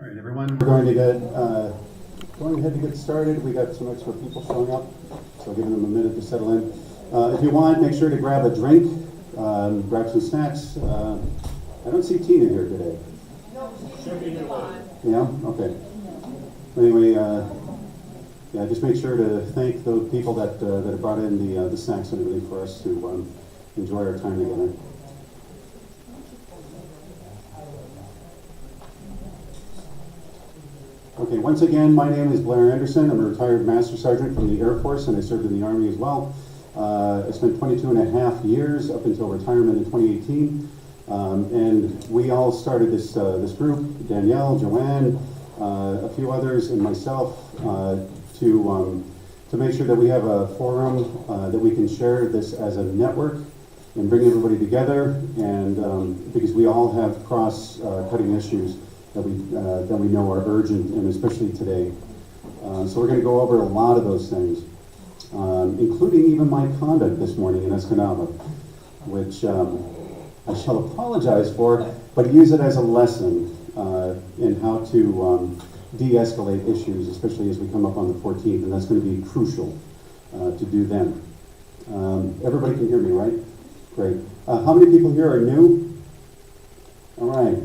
All right, everyone, we're going to going ahead to get started. We got some extra people showing up, so giving them a minute to settle in. If you want, make sure to grab a drink, grab some snacks. I don't see Tina here today. Yeah, okay. Anyway, yeah, just make sure to thank the people that have brought in the snacks and everything for us to enjoy our time together. Okay, once again, my name is Blair Anderson. I'm a retired Master Sergeant from the Air Force, and I served in the Army as well. I spent 22 and a half years up until retirement in 2018. And we all started this group, Danielle, Joanne, a few others, and myself, to make sure that we have a forum that we can share this as a network and bring everybody together, and because we all have cross-cutting issues that we know are urgent, and especially today. So we're going to go over a lot of those things, including even my conduct this morning in Escanaba, which I shall apologize for, but use it as a lesson in how to de-escalate issues, especially as we come up on the 14th, and that's going to be crucial to do then. Everybody can hear me, right? Great. How many people here are new? All right.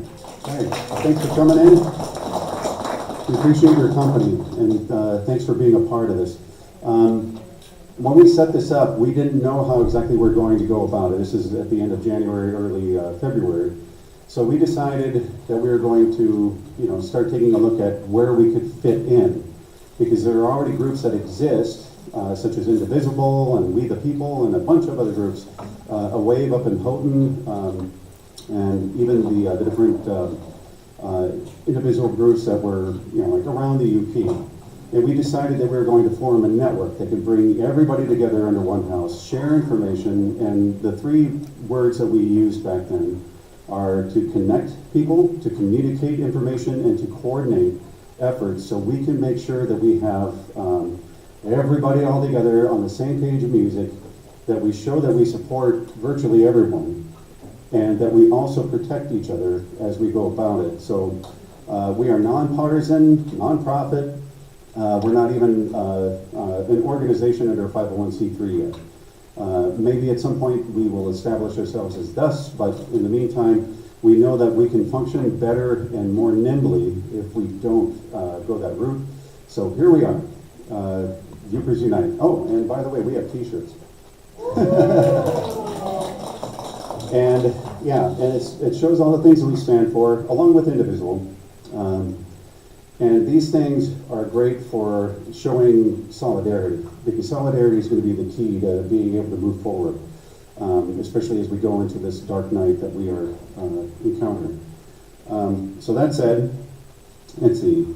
Hey, thanks for coming in. We appreciate your company, and thanks for being a part of this. When we set this up, we didn't know how exactly we're going to go about it. This is at the end of January, early February. So we decided that we were going to, start taking a look at where we could fit in, because there are already groups that exist, such as Indivisible and We the People and a bunch of other groups, a Wave up in Houghton, and even the different individual groups that were, like around the UP. And we decided that we were going to form a network that could bring everybody together under one house, share information, and the three words that we used back then are to connect people, to communicate information, and to coordinate efforts so we can make sure that we have everybody all together on the same page of music, that we show that we support virtually everyone, and that we also protect each other as we go about it. So we are nonpartisan, nonprofit. We're not even an organization under 501c3 yet. Maybe at some point we will establish ourselves as thus, but in the meantime, we know that we can function better and more nimbly if we don't go that route. So here we are, Yoopers Unite. Oh, and by the way, we have t-shirts. And yeah, and it shows all the things that we stand for, along with Indivisible. And these things are great for showing solidarity, because solidarity is going to be the key to being able to move forward, especially as we go into this dark night that we are encountering. So that said, let's see.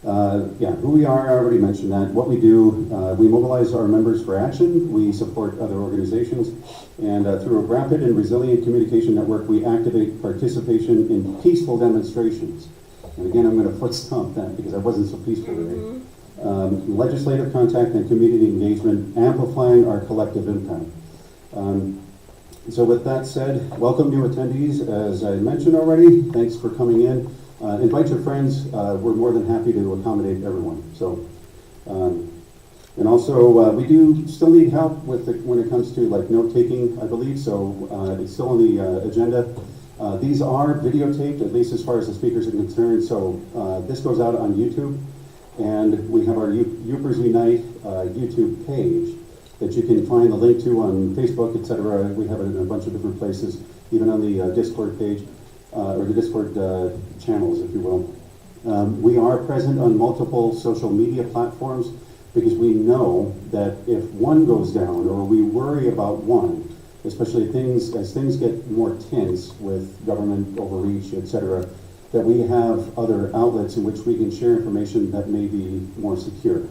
Who we are, I already mentioned that. What we do, we mobilize our members for action, we support other organizations, and through a rapid and resilient communication network, we activate participation in peaceful demonstrations. And again, I'm going to foot stomp that because I wasn't so peaceful today. Legislative contact and community engagement, amplifying our collective impact. So with that said, welcome new attendees, as I mentioned already. Thanks for coming in. Invite your friends. We're more than happy to accommodate everyone. So, and also we do still need help with when it comes to like note taking, I believe. So it's still on the agenda. These are videotaped, at least as far as the speakers are concerned. So this goes out on YouTube, and we have our Yoopers Unite YouTube page that you can find the link to on Facebook, etc. We have it in a bunch of different places, even on the Discord page. Or the Discord channels, if you will. We are present on multiple social media platforms because we know that if one goes down or we worry about one, especially as things get more tense with government overreach, etc., that we have other outlets in which we can share information that may be more secure.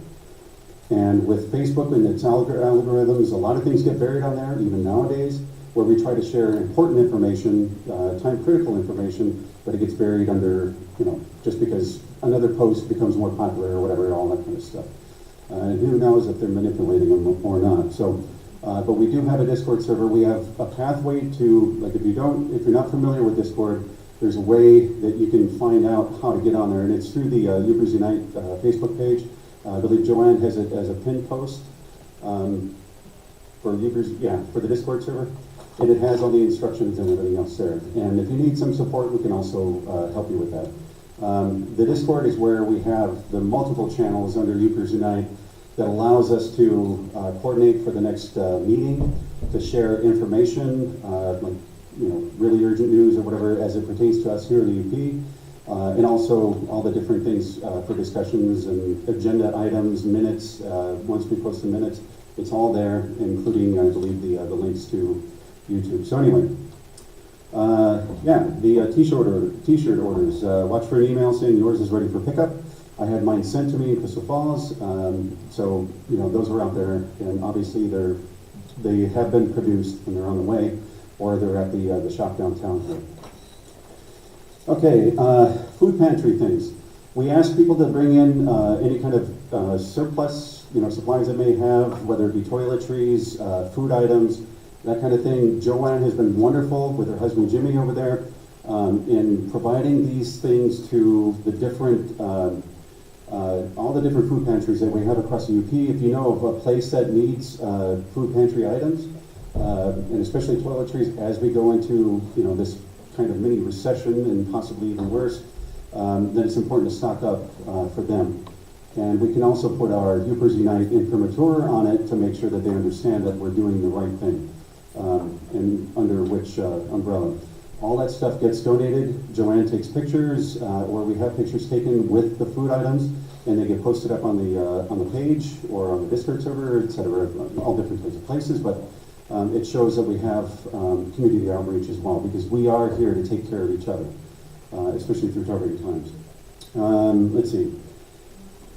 And with Facebook and its algorithms, a lot of things get buried on there, even nowadays, where we try to share important information, time-critical information, but it gets buried under, just because another post becomes more popular or whatever, all that kind of stuff. And who knows if they're manipulating them or not. So, but we do have a Discord server. We have a pathway to, like if you're not familiar with Discord, there's a way that you can find out how to get on there, and it's through the Yoopers Unite Facebook page. I believe Joanne has it as a pinned post for Yoopers, for the Discord server, and it has all the instructions and everything else there. And if you need some support, we can also help you with that. The Discord is where we have the multiple channels under Yoopers Unite that allows us to coordinate for the next meeting, to share information, like really urgent news or whatever as it pertains to us here in the UP, and also all the different things for discussions and agenda items, minutes. Once we post the minutes, it's all there, including, I believe, the links to YouTube. So anyway, the t-shirt orders. Watch for an email saying yours is ready for pickup. I had mine sent to me in Crystal Falls, so those are out there, and obviously they have been produced and they're on the way, or they're at the shop downtown here. Okay, food pantry things. We asked people to bring in any kind of surplus, supplies they may have, whether it be toiletries, food items, that kind of thing. Joanne has been wonderful with her husband Jimmy over there in providing these things to the different, all the different food pantries that we have across the UP. If you know of a place that needs food pantry items, and especially toiletries, as we go into this kind of mini recession and possibly even worse, then it's important to stock up for them. And we can also put our Yoopers Unite imprimatur on it to make sure that they understand that we're doing the right thing, and under which umbrella. All that stuff gets donated. Joanne takes pictures, or we have pictures taken with the food items, and they get posted up on the page or on the Discord server, etc. All different types of places, but it shows that we have community outreach as well, because we are here to take care of each other, especially through turbulent times. Let's see.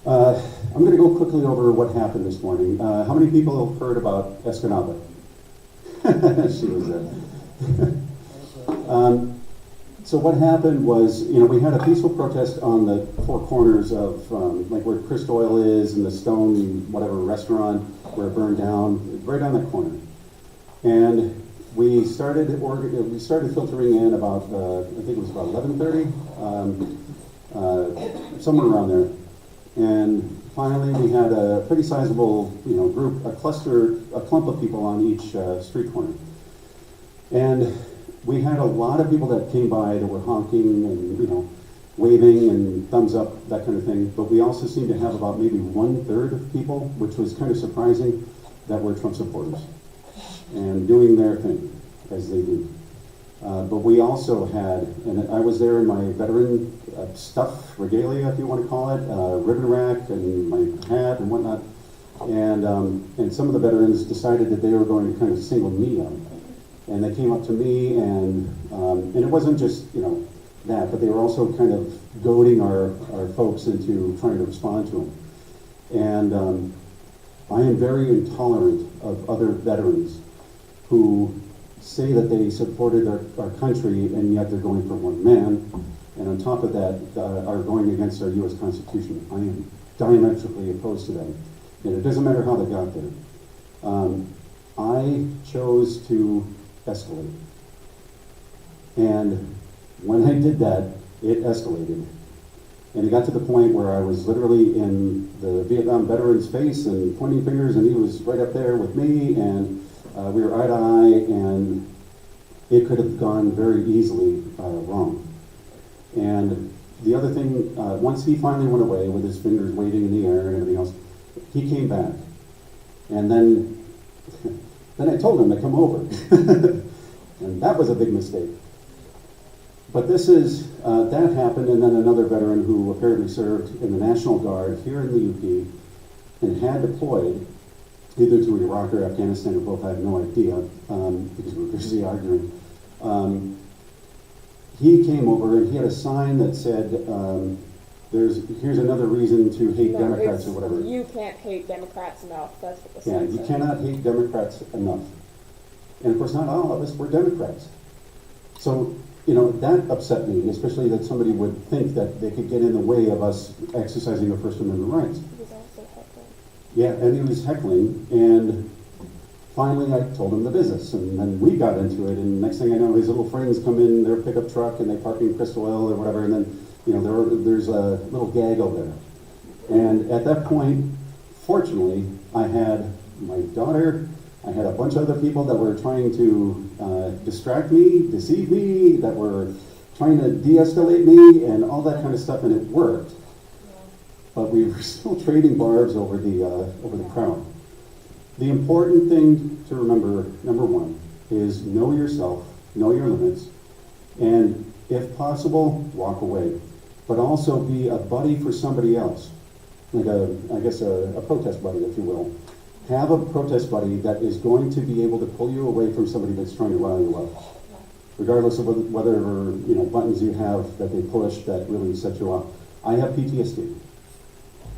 I'm going to go quickly over what happened this morning. How many people have heard about Escanaba? She was there. So what happened was, we had a peaceful protest on the four corners of, like where Crest Oil is and the Stone, whatever restaurant, where it burned down, right on that corner. And we started filtering in about, I think it was about 11:30, somewhere around there. And finally, we had a pretty sizable, group, a clump of people on each street corner. And we had a lot of people that came by that were honking and, waving and thumbs up, that kind of thing. But we also seemed to have about maybe 1/3 of people, which was kind of surprising, that were Trump supporters and doing their thing, as they do. But we also had, and I was there in my veteran stuff, regalia, if you want to call it, ribbon rack and my hat and whatnot. And some of the veterans decided that they were going to kind of single me out. And they came up to me, and it wasn't just, that, but they were also kind of goading our folks into trying to respond to them. And I am very intolerant of other veterans who say that they supported our country, and yet they're going for one man, and on top of that, are going against our U.S. Constitution. I am diametrically opposed to that, and it doesn't matter how they got there. I chose to escalate, and when I did that, it escalated, and it got to the point where I was literally in the Vietnam veteran's face and pointing fingers, and he was right up there with me, and we were eye to eye, and it could have gone very easily wrong. And the other thing, once he finally went away with his fingers waving in the air and everything else, he came back. And then I told him to come over. And that was a big mistake. But this is, that happened, and then another veteran who apparently served in the National Guard here in the UP and had deployed either to Iraq or Afghanistan, or both, I have no idea, because we were busy arguing. He came over and he had a sign that said, here's another reason to hate Democrats or whatever. You can't hate Democrats enough, that's what the sign said. Yeah, you cannot hate Democrats enough. And of course, not all of us were Democrats. So, that upset me, especially that somebody would think that they could get in the way of us exercising our First Amendment rights. He was also heckling. Yeah, and he was heckling, and finally I told him the business, and then we got into it, and next thing I know, his little friends come in their pickup truck and they park in Crystal Oil or whatever, and then, there's a little gaggle there. And at that point, fortunately, I had my daughter, I had a bunch of other people that were trying to distract me, deceive me, that were trying to de-escalate me, and all that kind of stuff, and it worked. But we were still trading barbs over the crowd. The important thing to remember, number one, is know yourself, know your limits, and if possible, walk away. But also be a buddy for somebody else, like a protest buddy, if you will. Have a protest buddy that is going to be able to pull you away from somebody that's trying to rile you up, regardless of whether buttons you have that they push that really set you off. I have PTSD,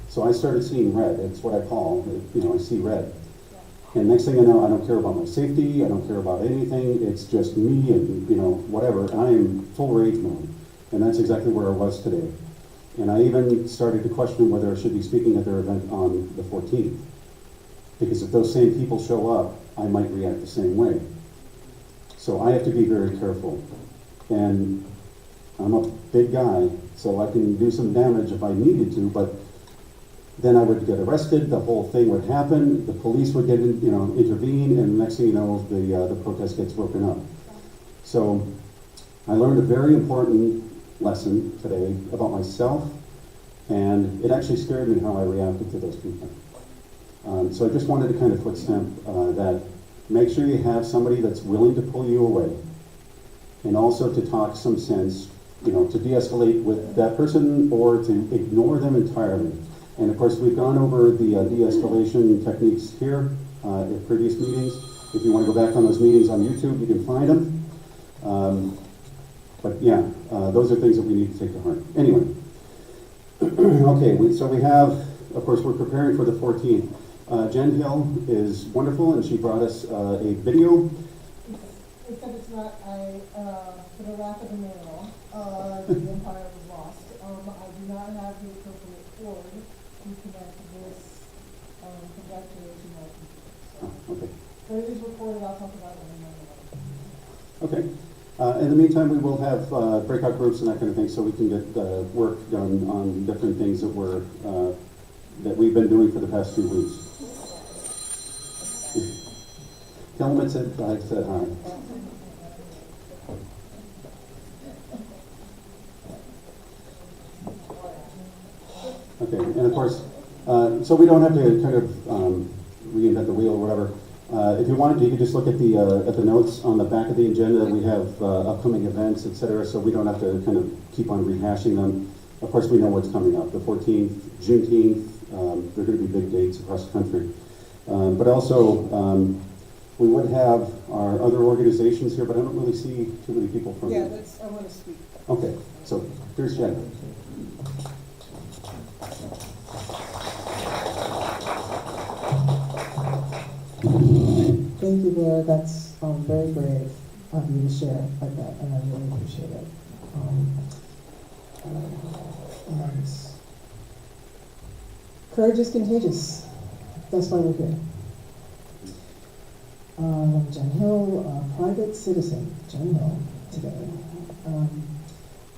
so I started seeing red. It's what I call, I see red. And next thing I know, I don't care about my safety, I don't care about anything, it's just me and, whatever. I am full rage mode. And that's exactly where I was today. And I even started to question whether I should be speaking at their event on the 14th. Because if those same people show up, I might react the same way. So I have to be very careful. And I'm a big guy, so I can do some damage if I needed to, but then I would get arrested, the whole thing would happen, the police would get intervene, and the next thing you know, the protest gets broken up. So I learned a very important lesson today about myself, and it actually scared me how I reacted to those people. So I just wanted to kind of foot stamp that make sure you have somebody that's willing to pull you away, and also to talk some sense, to de-escalate with that person or to ignore them entirely. And of course, we've gone over the de-escalation techniques here at previous meetings. If you want to go back on those meetings on YouTube, you can find them. But yeah, those are things that we need to take to heart. Anyway, okay, so we have, of course, we're preparing for the 14th. Jen Hill is wonderful, and she brought us a video. Except it's not for the lack of a manual, the empire was lost. I do not have the appropriate cord to connect this projector to my computer. So, Okay. but it is recorded, I'll talk about it in a moment. Okay. In the meantime, we will have breakout groups and that kind of thing, so we can get work done on different things that we've been doing for the past 2 weeks. Tell them I said hi. Okay, and of course, so we don't have to kind of reinvent the wheel or whatever. If you wanted to, you could just look at the notes on the back of the agenda. We have upcoming events, etc., so we don't have to kind of keep on rehashing them. Of course, we know what's coming up. The 14th, Juneteenth, they're going to be big dates across the country. But also, we would have our other organizations here, but I don't really see too many people from Yeah, there. I want to speak. Okay, so here's Jen. Thank you, Blair. That's very brave of you to share like that, and I really appreciate it. And courage is contagious. That's why we're here. Jen Hill, private citizen, Jen Hill, today.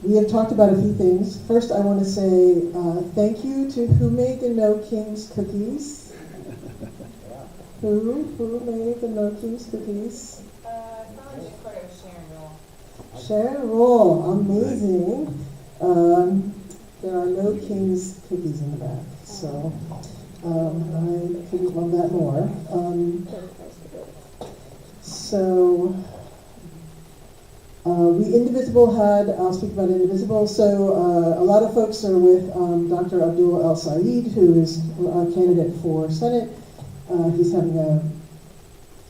We have talked about a few things. First, I want to say thank you to who made the No Kings cookies. Who made the No Kings cookies? Sharon Roll, amazing. There are No Kings cookies in the back, so I couldn't love that more. We Indivisible had, I'll speak about Indivisible, so a lot of folks are with Dr. Abdul El Said, who is a candidate for Senate. He's having a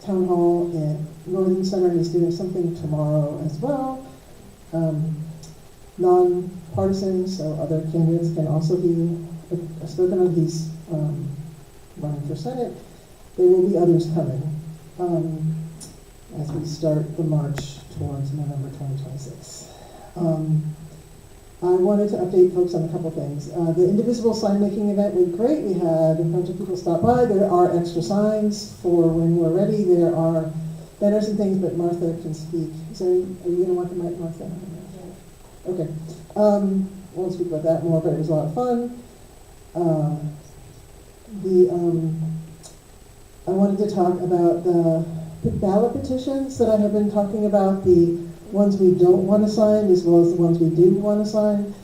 town hall at Northern Center. He's doing something tomorrow as well. Non-partisan, so other candidates can also be spoken of. He's running for Senate. There will be others coming as we start the march towards November 2026. I wanted to update folks on a couple things. The Indivisible sign making event went great. We had a bunch of people stop by. There are extra signs for when we're ready. There are banners and things, but Martha can speak. So are you going to want the mic, Martha? Okay. Won't speak about that more, but it was a lot of fun. I wanted to talk about the ballot petitions that I have been talking about, the ones we don't want to sign as well as the ones we do want to sign.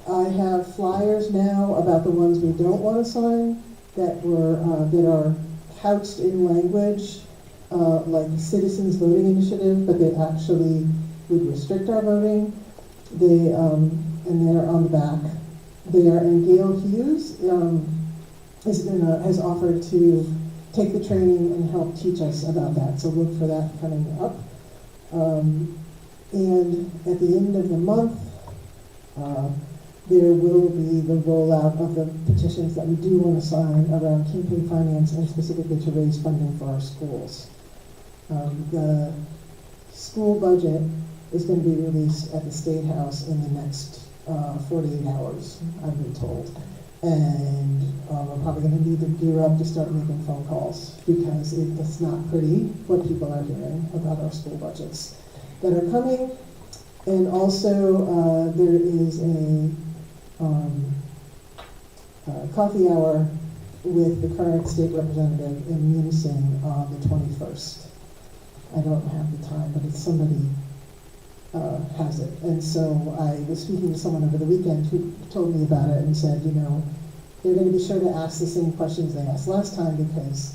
I have flyers now about the ones we don't want to sign that are couched in language like Citizens Voting Initiative, but they actually would restrict our voting. And they're on the back there. And Gail Hughes has offered to take the training and help teach us about that. So look for that coming up. And at the end of the month, there will be the rollout of the petitions that we do want to sign around campaign finance and specifically to raise funding for our schools. The school budget is going to be released at the State House in the next 48 hours, I've been told. And we're probably going to need to gear up to start making phone calls because it's not pretty what people are hearing about our school budgets that are coming. And also there is a coffee hour with the current state representative in Munising on the 21st. I don't have the time, but it's somebody has it. And so I was speaking to someone over the weekend who told me about it and said, you know, they're going to be sure to ask the same questions they asked last time because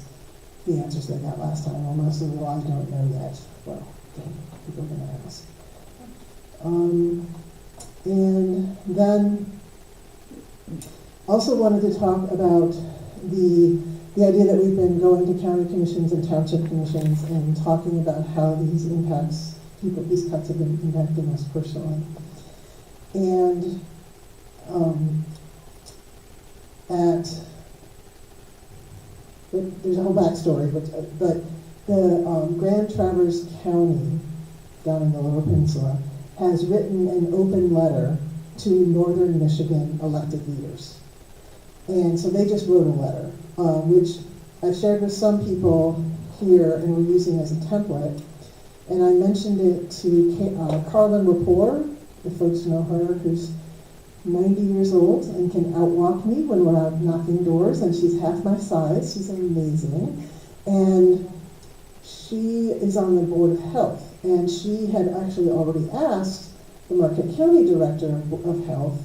the answers they got last time were mostly, well, I don't know yet. Well, then people are going to ask. And then also wanted to talk about the idea that we've been going to county commissions and township commissions and talking about how these cuts have been impacting us personally. And there's a whole backstory, but the Grand Traverse County down in the Lower Peninsula has written an open letter to Northern Michigan elected leaders. And so they just wrote a letter, which I shared with some people here and we're using as a template. And I mentioned it to Carlin Rapport, if folks know her, who's 90 years old and can outwalk me when we're out knocking doors, and she's half my size. She's amazing. And she is on the Board of Health, and she had actually already asked the Marquette County Director of Health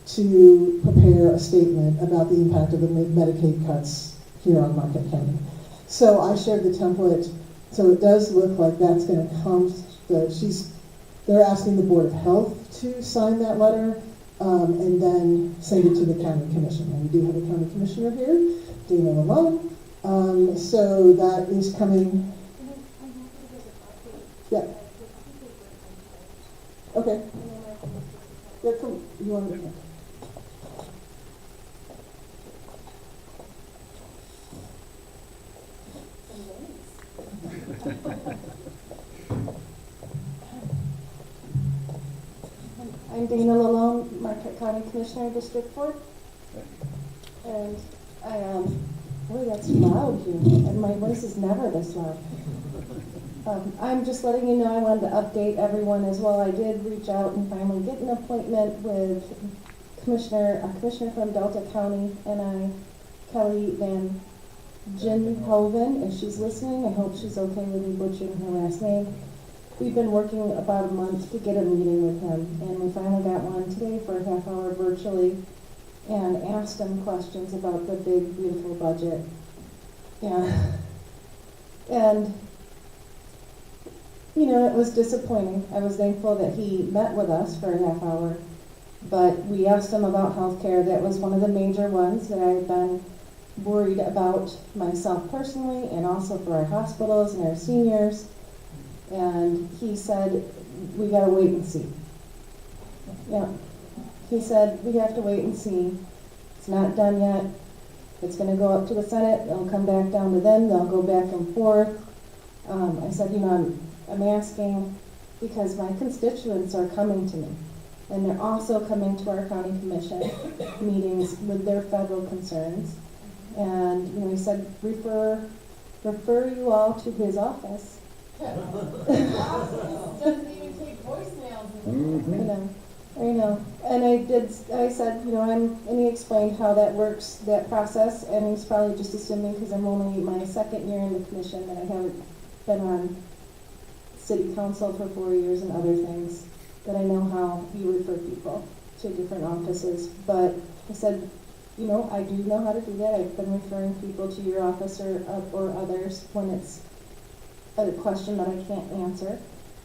to prepare a statement about the impact of the Medicaid cuts here on Marquette County. So I shared the template, so it does look like that's going to come. They're asking the Board of Health to sign that letter and then send it to the county commission. And we do have a county commissioner here, Dana Lalonde. So that is coming. Yeah. Okay. Yeah, cool. You want to? I'm Dana Lalonde, Marquette County Commissioner, District 4. And boy, that's loud here, and my voice is never this loud. I'm just letting you know I wanted to update everyone as well. I did reach out and finally get an appointment with a commissioner from Delta County, and Kelly Van Ginhoven. If she's listening, I hope she's okay with me butchering her last name. We've been working about a month to get a meeting with him, and we finally got one today for a half hour virtually and asked him questions about the big, beautiful budget. Yeah. And you know, it was disappointing. I was thankful that he met with us for a half hour, but we asked him about healthcare. That was one of the major ones that I've been worried about myself personally, and also for our hospitals and our seniors. And he said, we gotta wait and see. Yeah. He said, we have to wait and see. It's not done yet. It's gonna go up to the Senate, it'll come back down to them, they'll go back and forth. I said, you know, I'm asking because my constituents are coming to me. And they're also coming to our county commission meetings with their federal concerns. And, you know, he said, refer you all to his office. Doesn't even take voicemails. I know. And I said, you know, and he explained how that works, that process, and he's probably just assuming because I'm only my second year in the commission that I haven't been on city council for 4 years and other things, that I know how you refer people to different offices. But I said, you know, I do know how to do that. I've been referring people to your office or others when it's a question that I can't answer.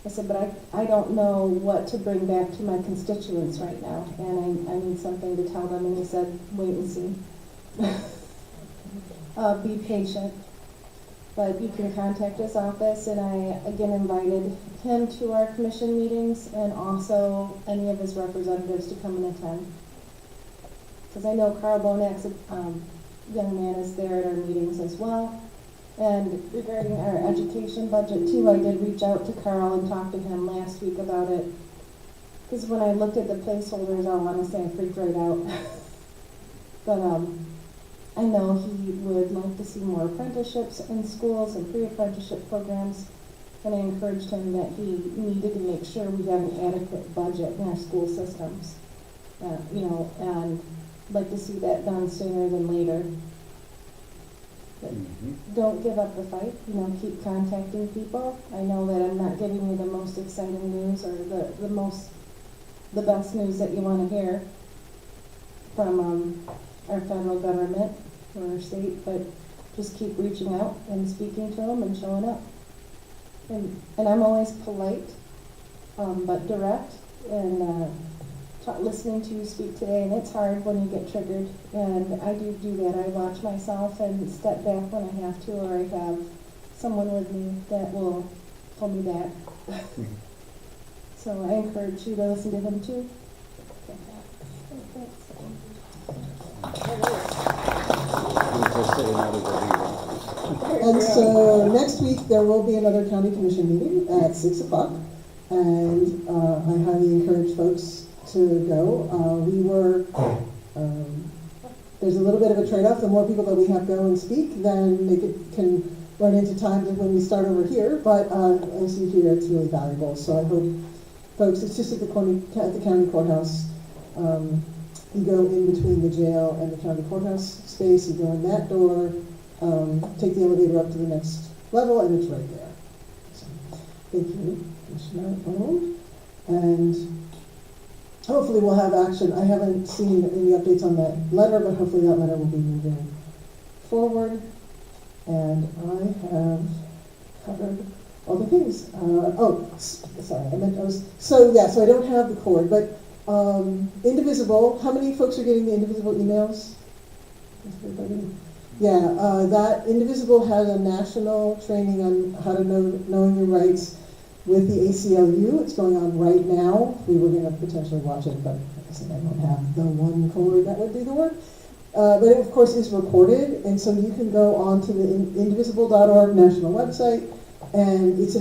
I said, but I don't know what to bring back to my constituents right now, and I need something to tell them. And he said, wait and see. Be patient. But you can contact his office, and I again invited him to our commission meetings and also any of his representatives to come and attend. Because I know Carl Bonak's young man is there at our meetings as well. And regarding our education budget too, I did reach out to Carl and talk to him last week about it. Because when I looked at the placeholders, I want to say I freaked right out. But I know he would like to see more apprenticeships in schools and pre-apprenticeship programs. And I encouraged him that he needed to make sure we have an adequate budget in our school systems. You know, and like to see that done sooner than later. Don't give up the fight, you know, keep contacting people. I know that I'm not giving you the most exciting news or the best news that you want to hear from our federal government or our state, but just keep reaching out and speaking to them and showing up. And I'm always polite, but direct, and listening to you speak today, and it's hard when you get triggered, and I do that. I watch myself and step back when I have to, or I have someone with me that will pull me back. So I encourage you to listen to him too. And so next week, there will be another county commission meeting at 6 o'clock, and I highly encourage folks to go. There's a little bit of a trade-off. The more people that we have go and speak, then they can run into times when we start over here, but as you hear, it's really valuable. So I hope folks, it's just at the county courthouse. You go in between the jail and the county courthouse space, you go in that door, take the elevator up to the next level, and it's right there. So, thank you, Commissioner Arnold. And hopefully we'll have action. I haven't seen any updates on that letter, but hopefully that letter will be moving forward. And I have covered all the things. Sorry, so I don't have the cord, but Indivisible, how many folks are getting the Indivisible emails? Everybody? Yeah, that Indivisible has a national training on how to knowing your rights with the ACLU. It's going on right now. We were going to potentially watch it, but like I said, I don't have the one cord that would do the work. But it, of course, is recorded, and so you can go onto the indivisible.org national website, and it's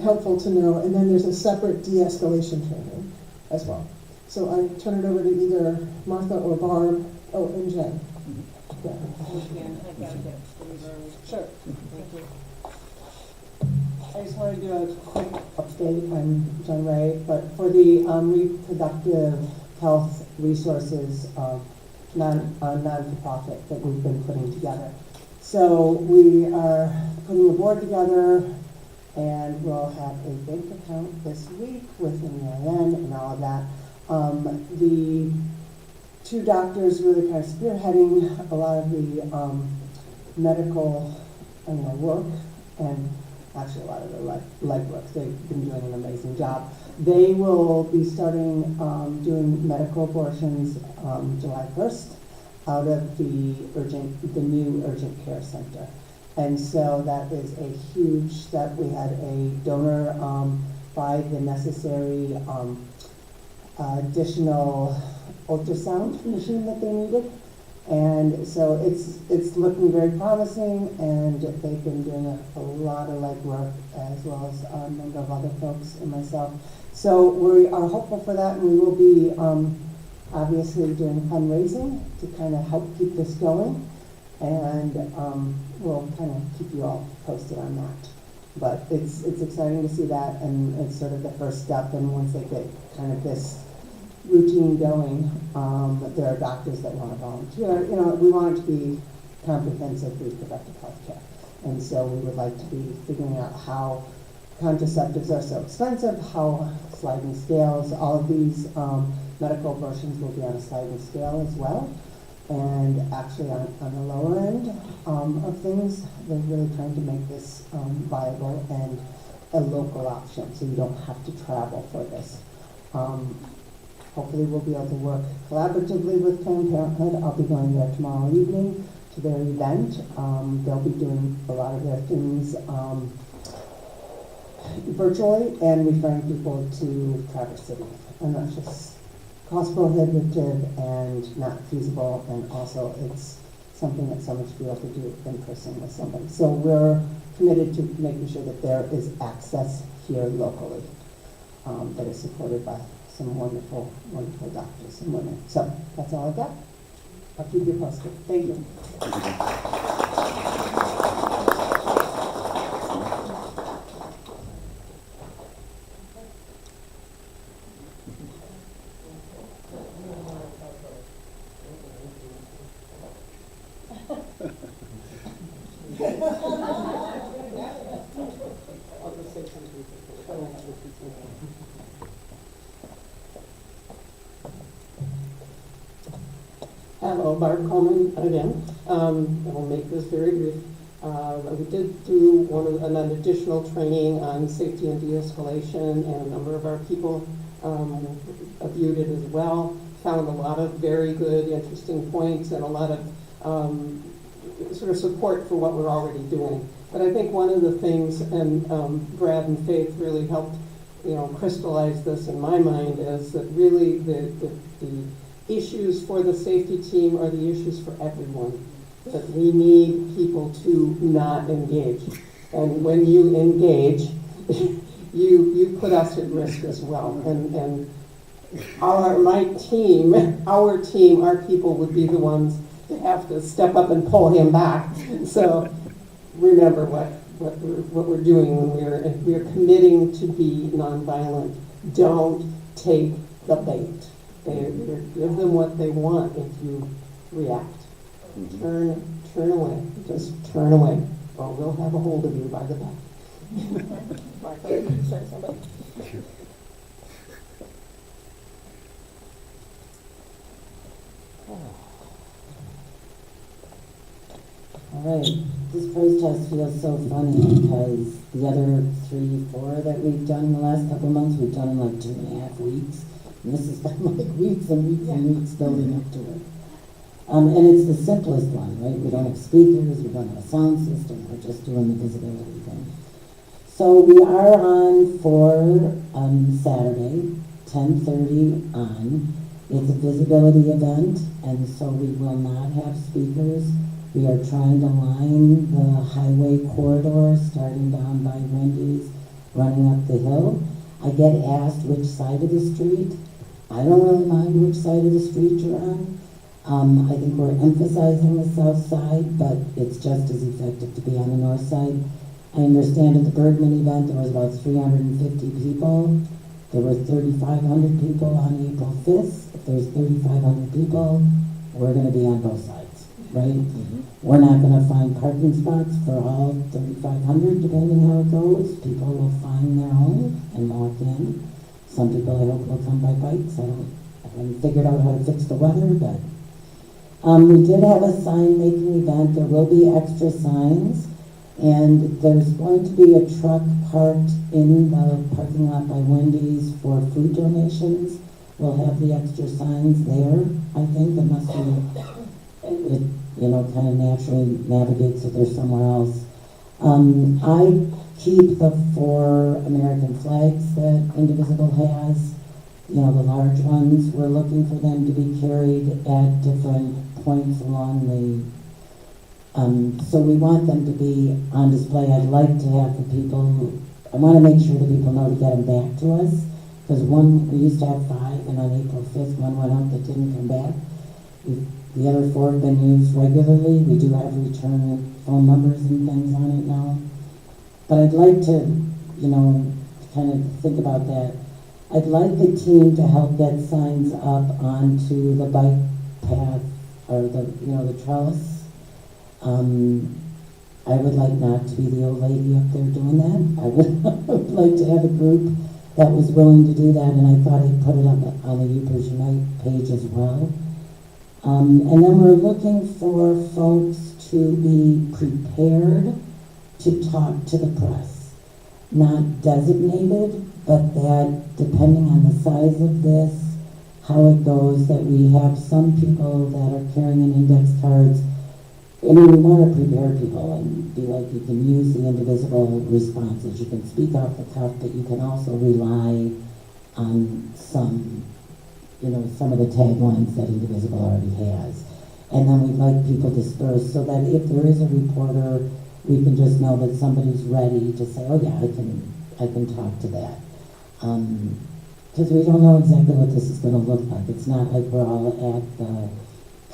helpful to know. And then there's a separate de-escalation training as well. So I turn it over to either Martha or Barb. Oh, and Jen. Yeah. Sure. Thank you. I just wanted to do a quick update. I'm Jen Ray, but for the reproductive health resources non-for-profit that we've been putting together. So we are putting a board together, and we'll have a bank account this week with an EIN and all of that. The two doctors really kind of spearheading a lot of the medical work, and actually a lot of the legwork. They've been doing an amazing job. They will be starting doing medical abortions July 1st out of the new urgent care center. And so that is a huge step. We had a donor buy the necessary additional ultrasound machine that they needed. And so it's looking very promising, and they've been doing a lot of legwork, as well as a number of other folks and myself. So we are hopeful for that, and we will be obviously doing fundraising to kind of help keep this going, and we'll kind of keep you all posted on that. But it's exciting to see that, and it's sort of the first step, and once they get kind of this routine going, there are doctors that want to volunteer. You know, we want it to be comprehensive reproductive health care. And so we would like to be figuring out how contraceptives are so expensive, how sliding scales, all of these medical abortions will be on a sliding scale as well. And actually on the lower end of things, they're really trying to make this viable and a local option, so you don't have to travel for this. Hopefully we'll be able to work collaboratively with Planned Parenthood. I'll be going there tomorrow evening to their event. They'll be doing a lot of their things virtually and referring people to Traverse City. And that's just cost prohibitive and not feasible, and also it's something that someone should be able to do in person with somebody. So we're committed to making sure that there is access here locally that is supported by some wonderful, wonderful doctors and women. So that's all I've got. I'll keep you posted. Thank you. Hello, Barb Coleman again. I'll make this very brief. We did do an additional training on safety and de-escalation, and a number of our people viewed it as well. Found a lot of very good, interesting points, and a lot of sort of support for what we're already doing. But I think one of the things, and Brad and Faith really helped, crystallize this in my mind, is that really the issues for the safety team are the issues for everyone. That we need people to not engage. And when you engage, you put us at risk as well. And our people would be the ones to have to step up and pull him back. So remember what we're doing when we're committing to be nonviolent. Don't take the bait. Give them what they want if you react. Turn away. Just turn away, or we'll have a hold of you by the back. Martha, you say something? All right, this protest feels so funny because the other 3-4 that we've done in the last couple of months, we've done in like 2.5 weeks. And this has been like weeks and weeks and weeks building up to it. And it's the simplest one, right? We don't have speakers, we don't have a sound system, we're just doing the visibility thing. So we are on for Saturday, 10:30 on. It's a visibility event, and so we will not have speakers. We are trying to line the highway corridor, starting down by Wendy's, running up the hill. I get asked which side of the street. I don't really mind which side of the street you're on. I think we're emphasizing the south side, but it's just as effective to be on the north side. I understand at the Bergman event there was about 350 people. There were 3,500 people on April 5th. If there's 3,500 people, we're going to be on both sides, right? Mm-hmm. We're not going to find parking spots for all 3,500, depending how it goes. People will find their own and walk in. Some people I hope will come by bikes. I haven't figured out how to fix the weather, but we did have a sign making event. There will be extra signs, and there's going to be a truck parked in the parking lot by Wendy's for food donations. We'll have the extra signs there, I think, unless it kind of naturally navigates if there's somewhere else. I keep the 4 American flags that Indivisible has, the large ones. We're looking for them to be carried at different points along the, so we want them to be on display. I'd like to have the people, I want to make sure the people know to get them back to us, because we used to have 5, and on April 5th, one went out that didn't come back. The other 4 have been used regularly. We do have return phone numbers and things on it now. But I'd like to, kind of think about that. I'd like the team to help get signs up onto the bike path or the trellis. I would like not to be the old lady up there doing that. I would like to have a group that was willing to do that, and I thought I'd put it on the Yoopers Unite page as well. And then we're looking for folks to be prepared to talk to the press. Not designated, but that depending on the size of this, how it goes, that we have some people that are carrying in index cards. I mean, we want to prepare people and be like, you can use the indivisible responses, you can speak off the cuff, but you can also rely on some of the taglines that Indivisible already has. And then we'd like people dispersed so that if there is a reporter, we can just know that somebody's ready to say, oh yeah, I can talk to that. Because we don't know exactly what this is going to look like. It's not like we're all at the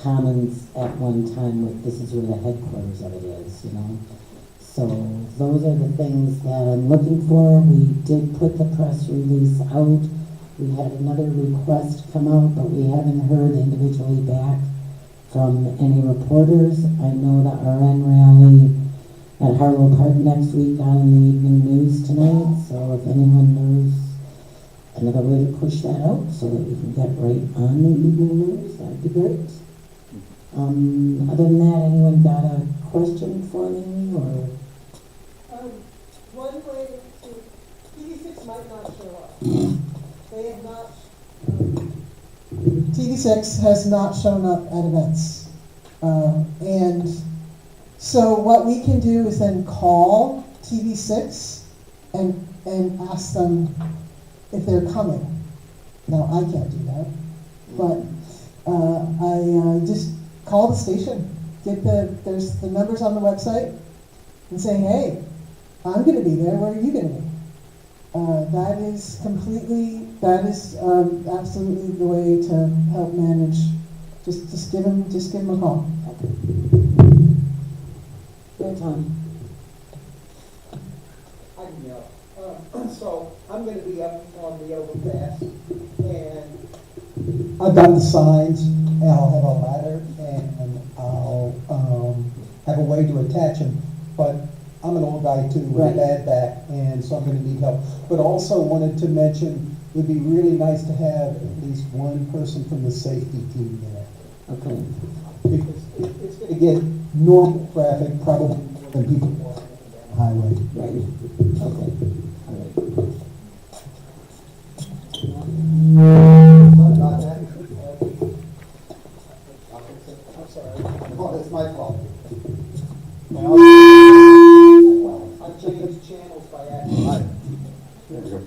Commons at one time with this is where the headquarters of it is, So those are the things that I'm looking for. We did put the press release out. We had another request come out, but we haven't heard individually back from any reporters. I know the RN rally at Harlow Park next week on the evening news tonight, so if anyone knows another way to push that out so that we can get right on the evening news, that'd be great. Other than that, anyone got a question for me, or? One way to, TV6 might not show up. They have not, TV6 has not shown up at events. And so what we can do is then call TV6 and ask them if they're coming. Now, I can't do that, but I just call the station, there's the numbers on the website, and say, hey, I'm going to be there, where are you going to be? That is absolutely the way to help manage. Just give them a call. Your time. I can yell. So I'm going to be up on the overpass, and I've got the signs, and I'll have a ladder, and I'll have a way to attach them. But I'm an old guy too with a bad back, and so I'm going to need help. But also wanted to mention it would be really nice to have at least one person from the safety team there. Okay. Because it's going to get normal traffic, probably more than people walking down the highway. Right. Okay. All right. Not that. I'm sorry. Oh, it's my fault. I've changed channels by accident. There we go.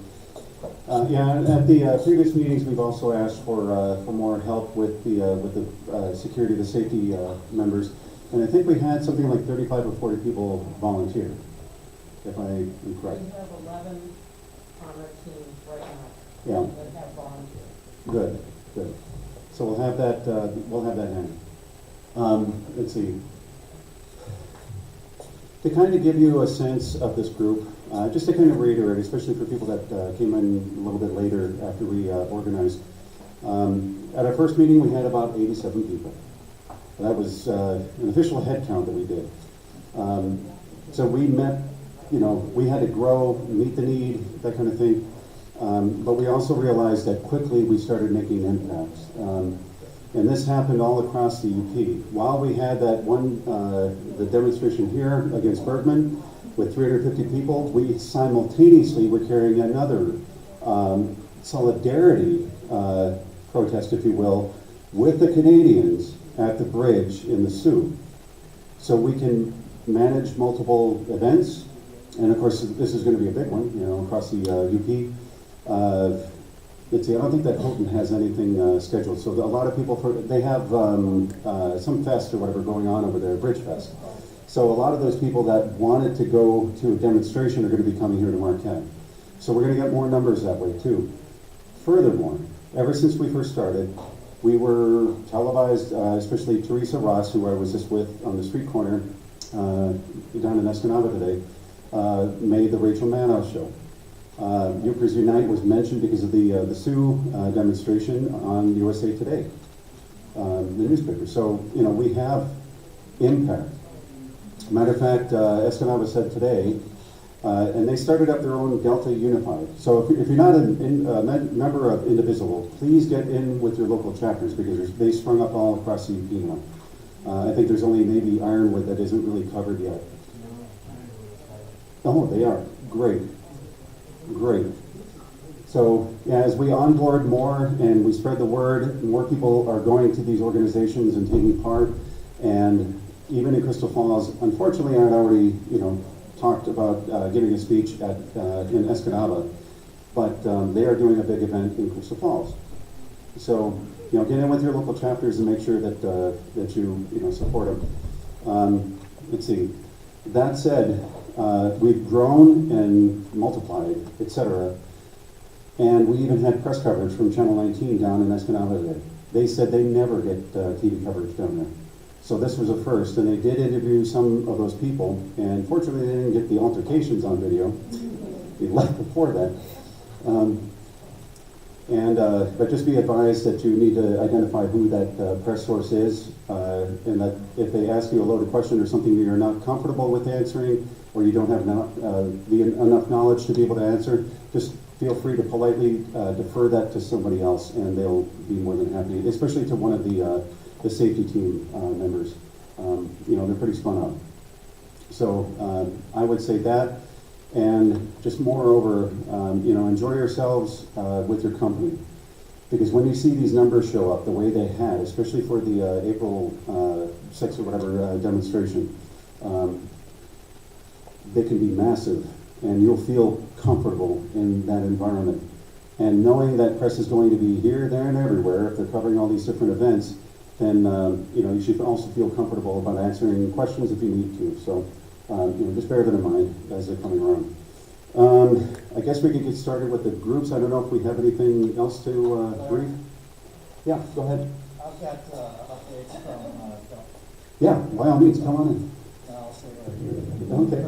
Yeah, at the previous meetings, we've also asked for more help with the security, the safety members, and I think we had something like 35 or 40 people volunteer, if I am correct. We have 11 on our team right now. Yeah. That have volunteered. Good. So we'll have that. In. Let's see. To kind of give you a sense of this group, just to kind of reiterate, especially for people that came in a little bit later after we organized. At our first meeting, we had about 87 people. That was an official head count that we did. So we met, we had to grow, meet the need, that kind of thing. But we also realized that quickly we started making impacts. And this happened all across the UP. While we had that the demonstration here against Bergman with 350 people, we simultaneously were carrying another solidarity protest, if you will, with the Canadians at the bridge in the Sioux. So we can manage multiple events, and of course this is going to be a big one, across the UP. let's see, I don't think that Houghton has anything scheduled, so a lot of people, they have some fest or whatever going on over there, Bridge Fest. So a lot of those people that wanted to go to a demonstration are gonna be coming here to Marquette. So we're gonna get more numbers that way too. Furthermore, ever since we first started, we were televised, especially Teresa Ross, who I was just with on the street corner down in Escanaba today, made the Rachel Maddow show. Yoopers Unite was mentioned because of the Sioux demonstration on USA Today, the newspaper. So, you know, we have impact. Matter of fact, Escanaba said today, and they started up their own Delta Unified. So if you're not a member of Indivisible, please get in with your local chapters because they sprung up all across the UP now. I think there's only maybe Ironwood that isn't really covered yet. Oh, they are. Great. Great. So as we onboard more and we spread the word, more people are going to these organizations and taking part. And even in Crystal Falls, unfortunately, I'd already, talked about giving a speech in Escanaba, but they are doing a big event in Crystal Falls. So, get in with your local chapters and make sure that that you support them. Let's see. That said, we've grown and multiplied, etc. And we even had press coverage from Channel 19 down in Escanaba today. They said they never get TV coverage down there. So this was a first, and they did interview some of those people, and fortunately they didn't get the altercations on video. They left before that. But just be advised that you need to identify who that press source is, and that if they ask you a loaded question or something that you're not comfortable with answering, or you don't have enough knowledge to be able to answer, just feel free to politely defer that to somebody else, and they'll be more than happy, especially to one of the safety team members. They're pretty spun up. So I would say that, and just moreover, enjoy yourselves with your company. Because when you see these numbers show up the way they had, especially for the April 6th or whatever demonstration, they can be massive, and you'll feel comfortable in that environment. And knowing that press is going to be here, there, and everywhere, if they're covering all these different events, then you should also feel comfortable about answering questions if you need to. So just bear that in mind as they're coming around. I guess we could get started with the groups. I don't know if we have anything else to brief. Yeah, go ahead. I've got updates from Yeah, by all means, come on in. I'll stay right here. Okay.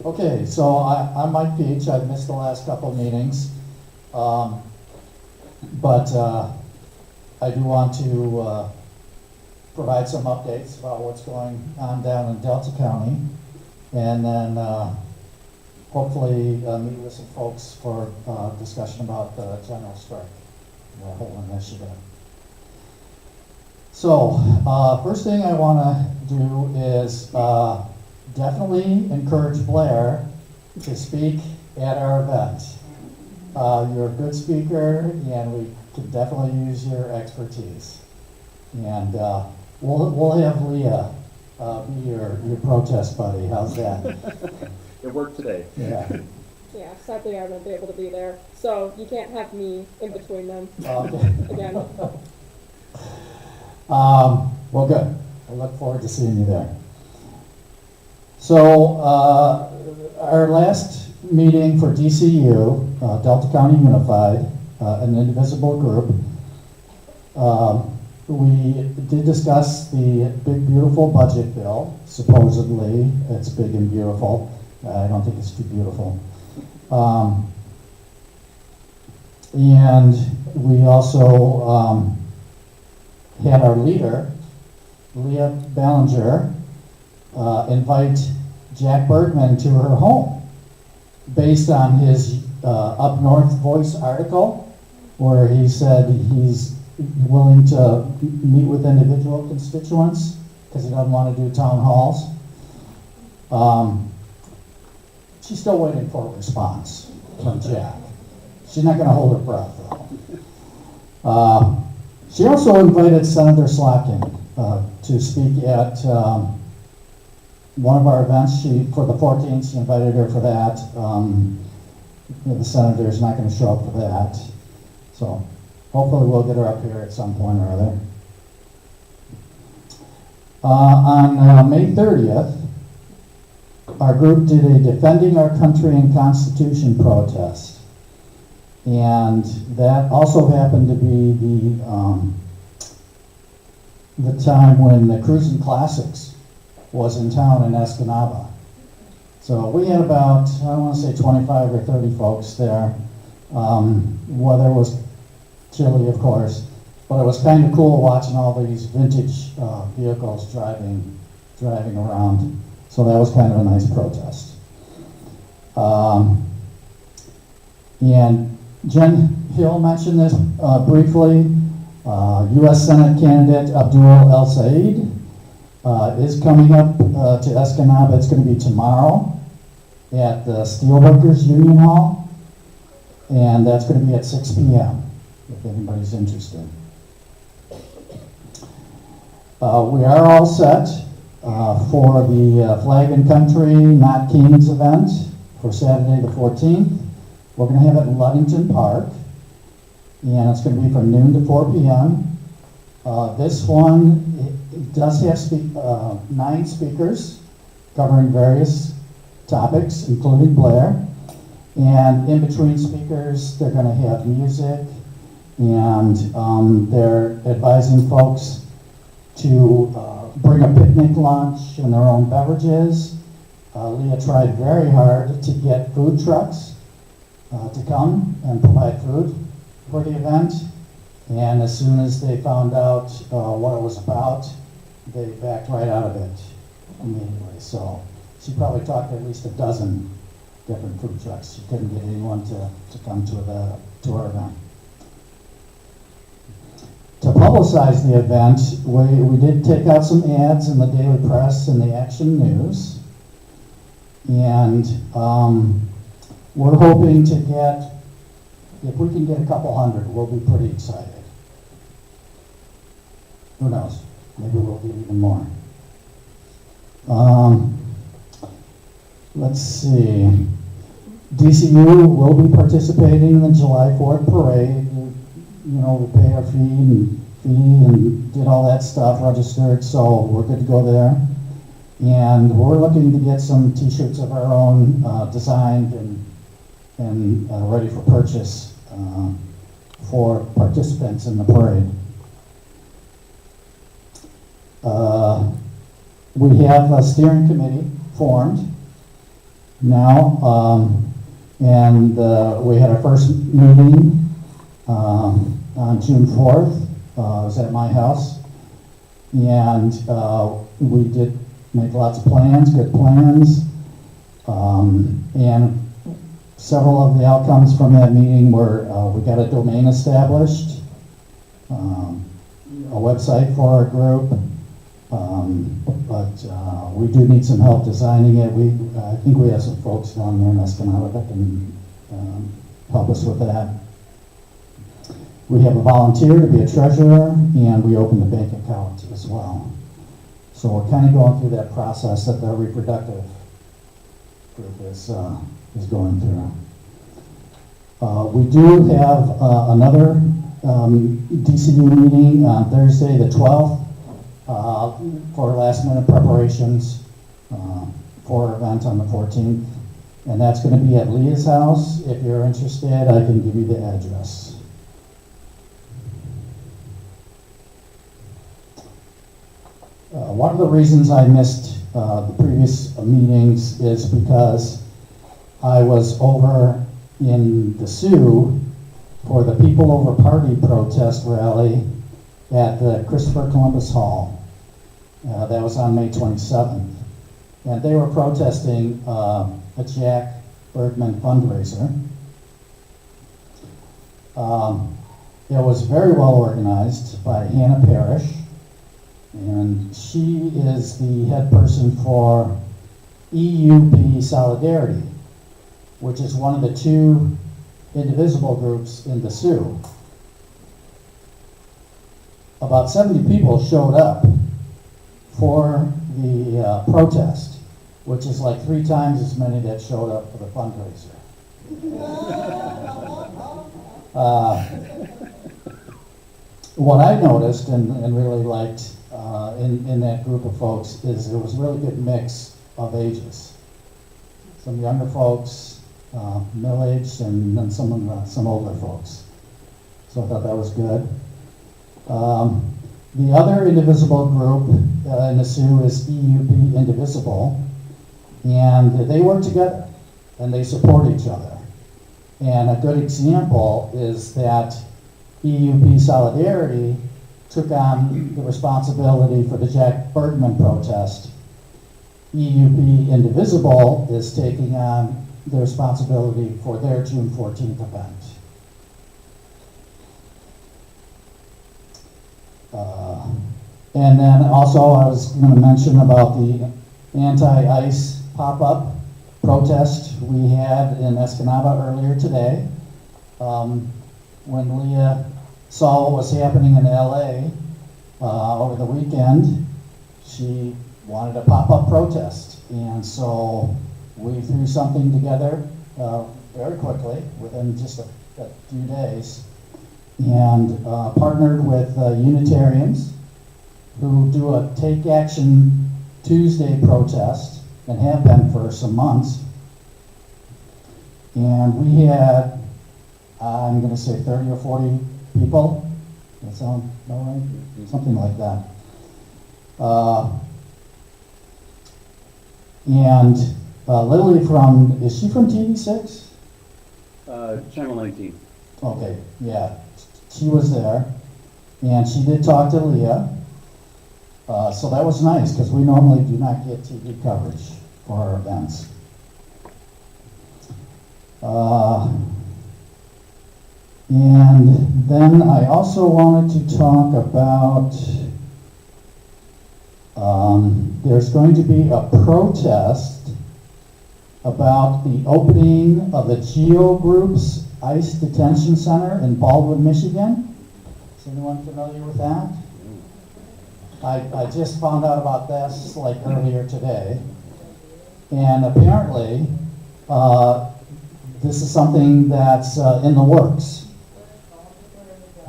Okay, so I'm Mike Peach. I've missed the last couple of meetings. But I do want to provide some updates about what's going on down in Delta County, and then hopefully meet with some folks for discussion about the general strike, the whole initiative. So first thing I want to do is definitely encourage Blair to speak at our event. You're a good speaker, and we could definitely use your expertise. And we'll have Leah be your protest buddy. How's that? It worked today. Yeah. Yeah, sadly I won't be able to be there, so you can't have me in between them Okay. again. Well, good. I look forward to seeing you there. So our last meeting for DCU, Delta County Unified, an indivisible group, we did discuss the big beautiful budget bill. Supposedly it's big and beautiful. I don't think it's too beautiful. And we also had our leader, Leah Ballinger, invite Jack Bergman to her home based on his Up North Voice article, where he said he's willing to meet with individual constituents because he doesn't want to do town halls. She's still waiting for a response from Jack. She's not going to hold her breath, though. She also invited Senator Slotkin to speak at one of our events. For the 14th, she invited her for that. the senator's not going to show up for that. So hopefully we'll get her up here at some point or other. On May 30th, our group did a Defending Our Country and Constitution protest. And that also happened to be the time when the Cruising Classics was in town in Escanaba. So we had about, I want to say 25 or 30 folks there. Weather was chilly, of course, but it was kind of cool watching all these vintage vehicles driving around. So that was kind of a nice protest. And Jen Hill mentioned this briefly. U.S. Senate candidate Abdul El Said is coming up to Escanaba. It's going to be tomorrow at the Steelworkers Union Hall, and that's going to be at 6 p.m. if anybody's interested. We are all set for the Flag and Country Not Kings event for Saturday the 14th. We're going to have it in Ludington Park, and it's going to be from noon to 4 p.m. This one it does have 9 speakers covering various topics, including Blair. And in between speakers, they're going to have music, and they're advising folks to bring a picnic lunch and their own beverages. Leah tried very hard to get food trucks to come and provide food for the event. And as soon as they found out what it was about, they backed right out of it immediately. So she probably talked to at least a dozen different food trucks. She couldn't get anyone to come to our event. To publicize the event, we did take out some ads in the Daily Press and the Action News. And we're hoping to get, if we can get a couple hundred, we'll be pretty excited. Who knows? Maybe we'll get even more. Let's see. DCU will be participating in the July 4th parade. You know, we pay our fee and did all that stuff, registered, so we're good to go there. And we're looking to get some t-shirts of our own designed and ready for purchase for participants in the parade. We have a steering committee formed now, and we had our first meeting on June 4th. It was at my house, and we did make lots of plans, good plans, and several of the outcomes from that meeting were we got a domain established, a website for our group, but we do need some help designing it. I think we have some folks down there in Escanaba that can help us with that. We have a volunteer to be a treasurer, and we opened a bank account as well. So we're kind of going through that process that the reproductive group is going through. We do have another DCU meeting on Thursday the 12th for last minute preparations for our event on the 14th. And that's going to be at Leah's house. If you're interested, I can give you the address. One of the reasons I missed the previous meetings is because I was over in the Sioux for the People Over Party protest rally at the Christopher Columbus Hall. That was on May 27th. And they were protesting a Jack Bergman fundraiser. It was very well organized by Hannah Parrish, and she is the head person for EUP Solidarity, which is one of the 2 indivisible groups in the Sioux. About 70 people showed up for the protest, which is like 3 times as many that showed up for the fundraiser. What I noticed and really liked in that group of folks is there was a really good mix of ages. Some younger folks, middle-aged, and then some older folks. So I thought that was good. The other indivisible group in the Sioux is EUP Indivisible, and they work together and they support each other. And a good example is that EUP Solidarity took on the responsibility for the Jack Bergman protest. EUP Indivisible is taking on the responsibility for their June 14th event. And then also I was going to mention about the anti-ICE pop-up protest we had in Escanaba earlier today. When Leah saw what was happening in LA over the weekend, she wanted a pop-up protest. And so we threw something together very quickly, within just a few days, and partnered with Unitarians who do a Take Action Tuesday protest and have been for some months. And we had, I'm going to say 30 or 40 people. Does that sound about right? Something like that. And Lily is she from TV6? Channel 19. Okay, yeah. She was there, and she did talk to Leah. So that was nice, because we normally do not get TV coverage for our events. And then I also wanted to talk about, there's going to be a protest about the opening of the Geo Group's ICE Detention Center in Baldwin, Michigan. Is anyone familiar with that? I just found out about this like earlier today. And apparently, this is something that's in the works.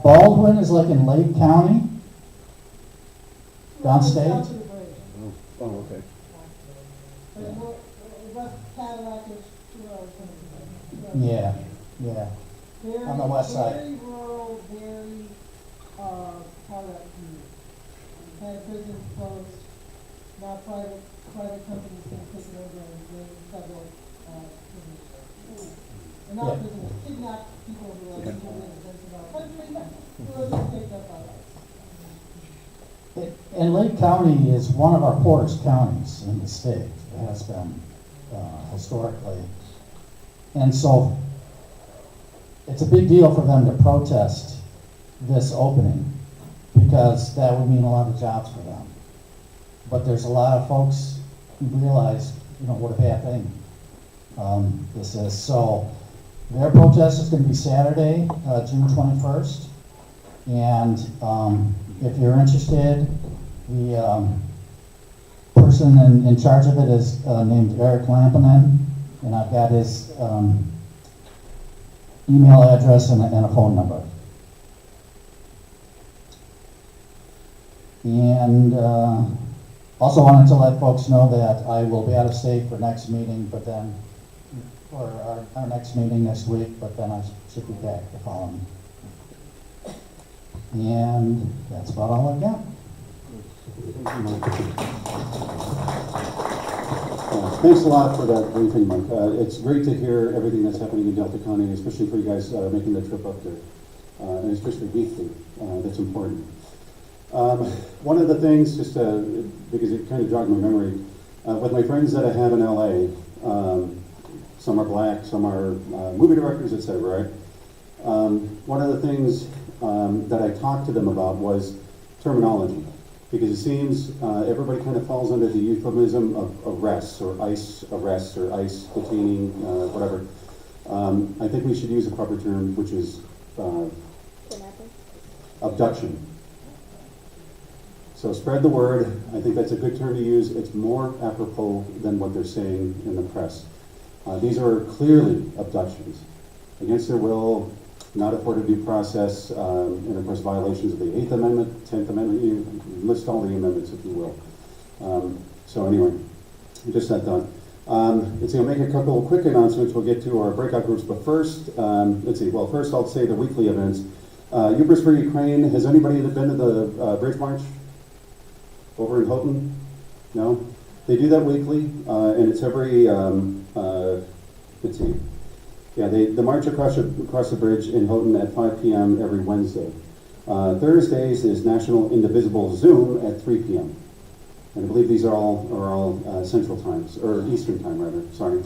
Baldwin is like in Lake County, downstate. Oh, okay. Yeah, yeah. On the west side. Very rural, very, product community. Kind of prisons closed, now private companies can take it over and bring federal, prisoners. And not Yeah. prisoners, kidnap people who are legal residents of our country, who are being picked up by ICE. And Lake County is one of our poorest counties in the state. It has been historically. And so it's a big deal for them to protest this opening, because that would mean a lot of jobs for them. But there's a lot of folks who realize, what a bad thing this is. So their protest is going to be Saturday, June 21st. And if you're interested, the person in charge of it is named Eric Lampinen, and I've got his email address and a phone number. And also wanted to let folks know that I will be out of state for next meeting, but then, for our next meeting next week, but then I should be back the following. And that's about all I've got. Thanks a lot for that briefing, Mike. It's great to hear everything that's happening in Delta County, especially for you guys making the trip up there, and especially weekly. That's important. One of the things, just because it kind of jogged my memory, with my friends that I have in LA, some are black, some are movie directors, etc. Right? One of the things that I talked to them about was terminology, because it seems everybody kind of falls under the euphemism of arrests or ICE arrests or ICE detaining, whatever. I think we should use a proper term, which is abduction. So spread the word. I think that's a good term to use. It's more apropos than what they're saying in the press. These are clearly abductions, against their will, not afforded due process, and of course violations of the 8th Amendment, 10th Amendment, you list all the amendments if you will. So anyway, just that done. Let's see, I'll make a couple of quick announcements. We'll get to our breakout groups, but first, let's see, well, first I'll say the weekly events. Yoopers for Ukraine, has anybody been to the Bridge March over in Houghton? No? They do that weekly, and it's every, let's see, yeah, the march across the bridge in Houghton at 5 p.m. every Wednesday. Thursdays is National Indivisible Zoom at 3 p.m. And I believe these are all Central Times, or Eastern Time rather, sorry.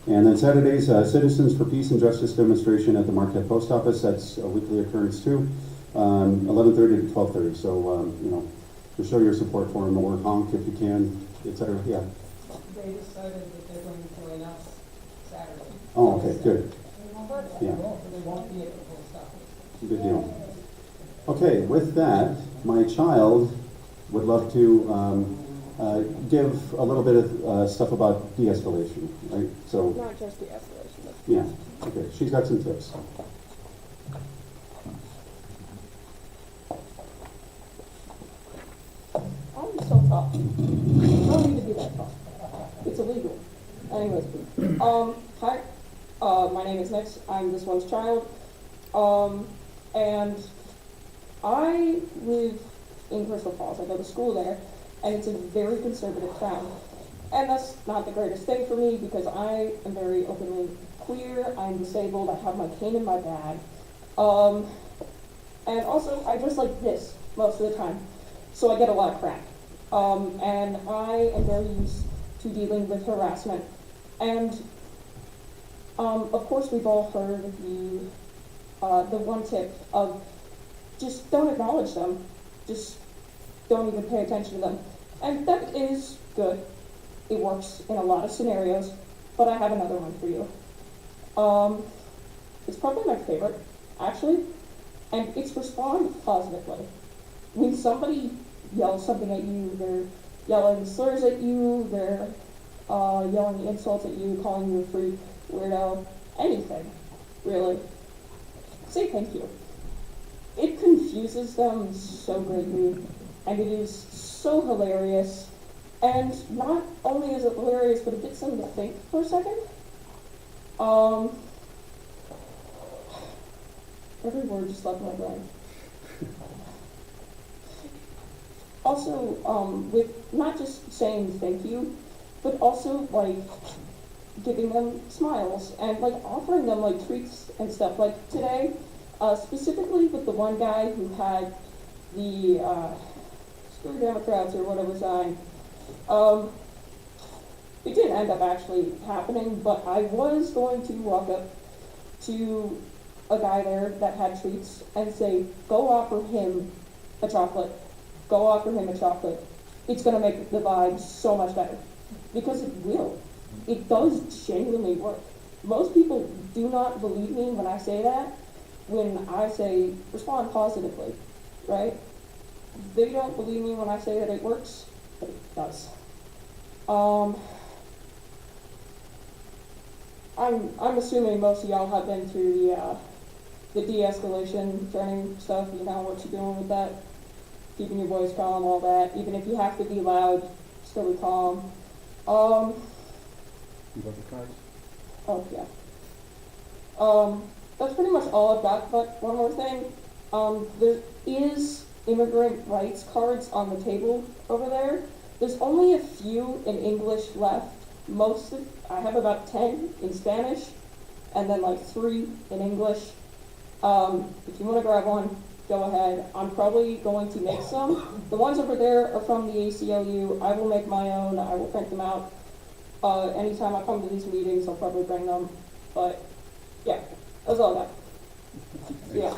And then Saturdays, Citizens for Peace and Justice demonstration at the Marquette Post Office. That's a weekly occurrence too, 11:30 to 12:30. So, you know, to show your support for them, or honk if you can, etc. Yeah. They decided that they're going to join us Saturday. Oh, okay, good. Yeah. They won't be at the post office. Good deal. Okay, with that, my child would love to give a little bit of stuff about de-escalation, right? So, Not just the escalation, but yeah, okay, she's got some tips. I'm so tough. I don't need to be that tough. It's illegal. Anyways, hi. My name is Nix. I'm this one's child. And I live in Crystal Falls. I go to school there, and it's a very conservative town. And that's not the greatest thing for me because I am very openly queer. I'm disabled. I have my cane in my bag. And also, I dress like this most of the time, so I get a lot of crap. And I am very used to dealing with harassment. And of course, we've all heard the one tip of just don't acknowledge them, just don't even pay attention to them. And that is good. It works in a lot of scenarios, but I have another one for you. It's probably my favorite, actually, and it's respond positively. When somebody yells something at you, they're yelling slurs at you, they're yelling insults at you, calling you a freak, weirdo, anything, really, say thank you. It confuses them so greatly, and it is so hilarious. And not only is it hilarious, but it gets them to think for a second. Every word just left my brain. Also, with not just saying thank you, but also like giving them smiles and like offering them like treats and stuff. Like today, specifically with the one guy who had the Screw Democrats or whatever sign. It didn't end up actually happening, but I was going to walk up to a guy there that had treats and say, go offer him a chocolate. Go offer him a chocolate. It's going to make the vibe so much better. Because it will. It does genuinely work. Most people do not believe me when I say that, when I say respond positively, right? They don't believe me when I say that it works, but it does. I'm assuming most of y'all have been through the de-escalation training stuff, you know what you're doing with that, keeping your voice calm, all that. Even if you have to be loud, still be calm. You got the cards? Oh yeah. That's pretty much all I've got. But one more thing, there is immigrant rights cards on the table over there. There's only a few in English left. I have about 10 in Spanish, and then like 3 in English. If you want to grab one, go ahead. I'm probably going to make some. The ones over there are from the ACLU. I will make my own. I will print them out. Anytime I come to these meetings, I'll probably bring them. But yeah, that's all I got. Yeah.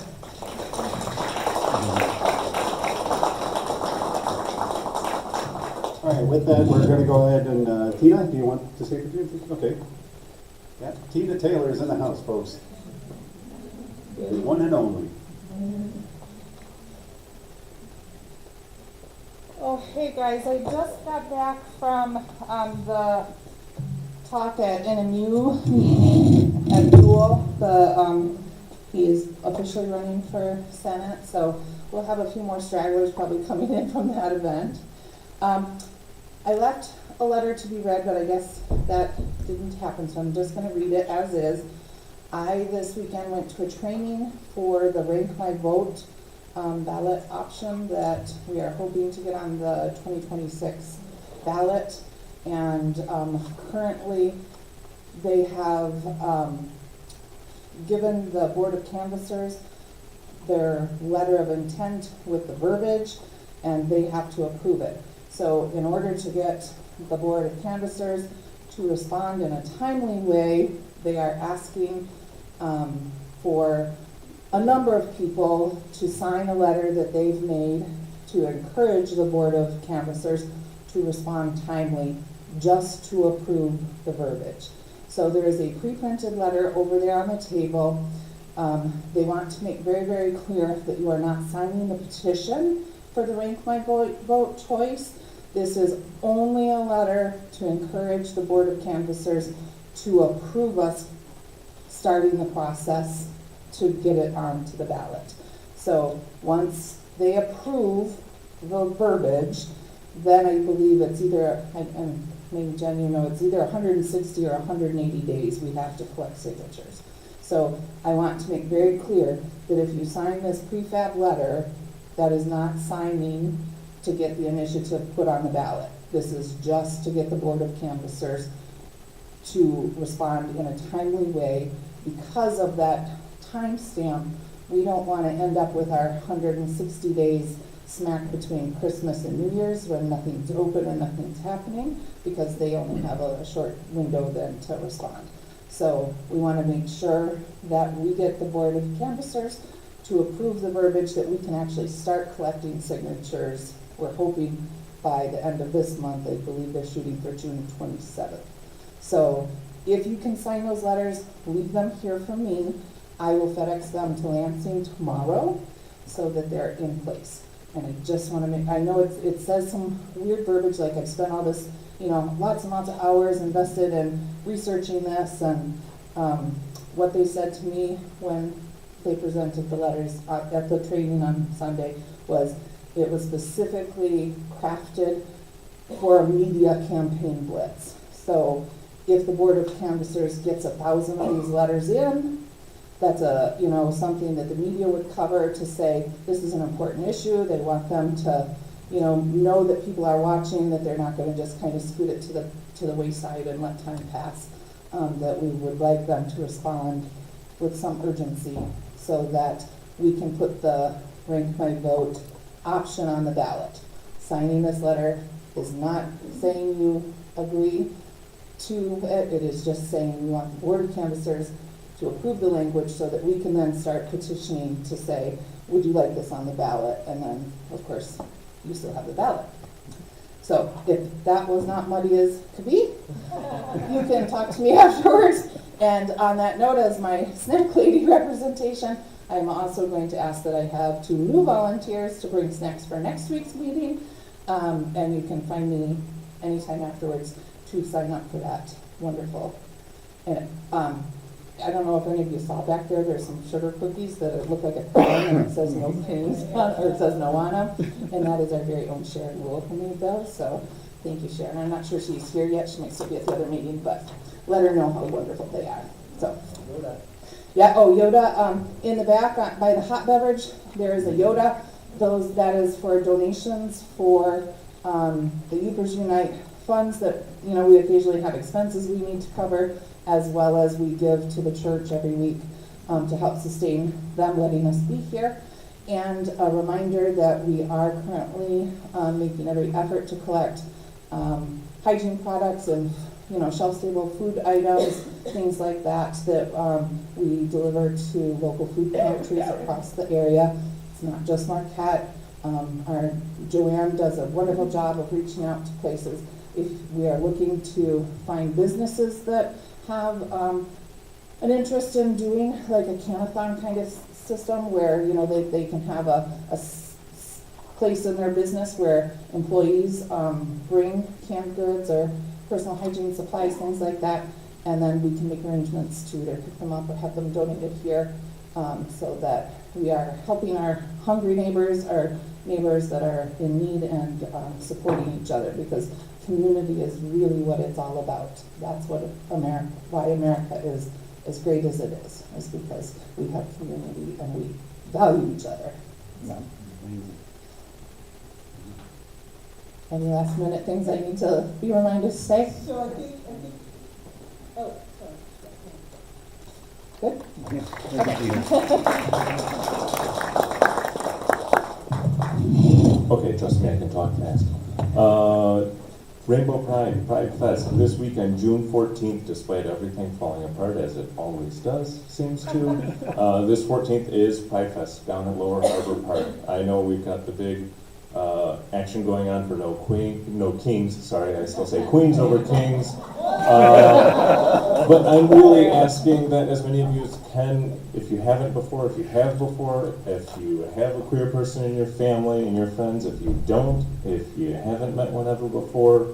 All right, with that, we're going to go ahead and, Tina, do you want to say a few things? Okay. Yeah, Tina Taylor is in the house, folks. The one and only. Oh, hey guys, I just got back from the talk at NMU meeting at Dual. He is officially running for Senate, so we'll have a few more stragglers probably coming in from that event. I left a letter to be read, but I guess that didn't happen, so I'm just going to read it as is. I, this weekend, went to a training for the Rank My Vote ballot option that we are hoping to get on the 2026 ballot. And currently, they have given the Board of Canvassers their letter of intent with the verbiage, and they have to approve it. So in order to get the Board of Canvassers to respond in a timely way, they are asking for a number of people to sign a letter that they've made to encourage the Board of Canvassers to respond timely, just to approve the verbiage. So there is a pre-printed letter over there on the table. They want to make very, very clear that you are not signing the petition for the Rank My Vote choice. This is only a letter to encourage the Board of Canvassers to approve us starting the process to get it onto the ballot. So once they approve the verbiage, then I believe it's either, and maybe Jen, you know, it's either 160 or 180 days we have to collect signatures. So I want to make very clear that if you sign this prefab letter, that is not signing to get the initiative put on the ballot. This is just to get the Board of Canvassers to respond in a timely way. Because of that time stamp, we don't want to end up with our 160 days smack between Christmas and New Year's when nothing's open and nothing's happening, because they only have a short window then to respond. So we want to make sure that we get the Board of Canvassers to approve the verbiage, that we can actually start collecting signatures. We're hoping by the end of this month. I believe they're shooting for June 27th. So if you can sign those letters, leave them here for me. I will FedEx them to Lansing tomorrow so that they're in place. And I just want to make, I know it says some weird verbiage, like I've spent all this, you know, lots and lots of hours invested in researching this, and what they said to me when they presented the letters at the training on Sunday was it was specifically crafted for a media campaign blitz. So if the Board of Canvassers gets 1,000 of these letters in, that's a, you know, something that the media would cover to say this is an important issue. They want them to, you know that people are watching, that they're not going to just kind of scoot it to the wayside and let time pass. That we would like them to respond with some urgency so that we can put the Rank My Vote option on the ballot. Signing this letter is not saying you agree to it. It is just saying we want the Board of Canvassers to approve the language so that we can then start petitioning to say, would you like this on the ballot? And then, of course, you still have the ballot. So if that was not muddy as could be, you can talk to me afterwards. And on that note, as my snack lady representation, I'm also going to ask that I have 2 new volunteers to bring snacks for next week's meeting. And you can find me anytime afterwards to sign up for that. Wonderful. And I don't know if any of you saw back there, there's some sugar cookies that look like a crown and it says no kings on, or it says no on them. And that is our very own Sharon Rule who made those. So thank you, Sharon. I'm not sure she's here yet. She might still be at the other meeting, but let her know how wonderful they are. So, yeah, oh, Yoda, in the back by the hot beverage, there is a Yoda. That is for donations for the Yoopers Unite funds that, you know, we occasionally have expenses we need to cover, as well as we give to the church every week to help sustain them letting us be here. And a reminder that we are currently making every effort to collect hygiene products and, you know, shelf-stable food items, things like that, that we deliver to local food pantries across the area. It's not just Marquette. Our Joanne does a wonderful job of reaching out to places. If we are looking to find businesses that have an interest in doing like a can-a-thon kind of system where, you know, they can have a place in their business where employees bring canned goods or personal hygiene supplies, things like that. And then we can make arrangements to either pick them up or have them donated here, so that we are helping our hungry neighbors, our neighbors that are in need, and supporting each other, because community is really what it's all about. That's what why America is as great as it is because we have community and we value each other. So. Any last minute things I need to be reminded to say? So I think, oh, sorry. Good? Okay, trust me, I can talk fast. Rainbow Pride Fest, this weekend, June 14th, despite everything falling apart, as it always does, seems to. This 14th is Pride Fest down at Lower Harbor Park. I know we've got the big action going on for no kings, sorry, I still say queens over kings. But I'm really asking that as many of you as can, if you haven't before, if you have before, if you have a queer person in your family and your friends, if you don't, if you haven't met one ever before,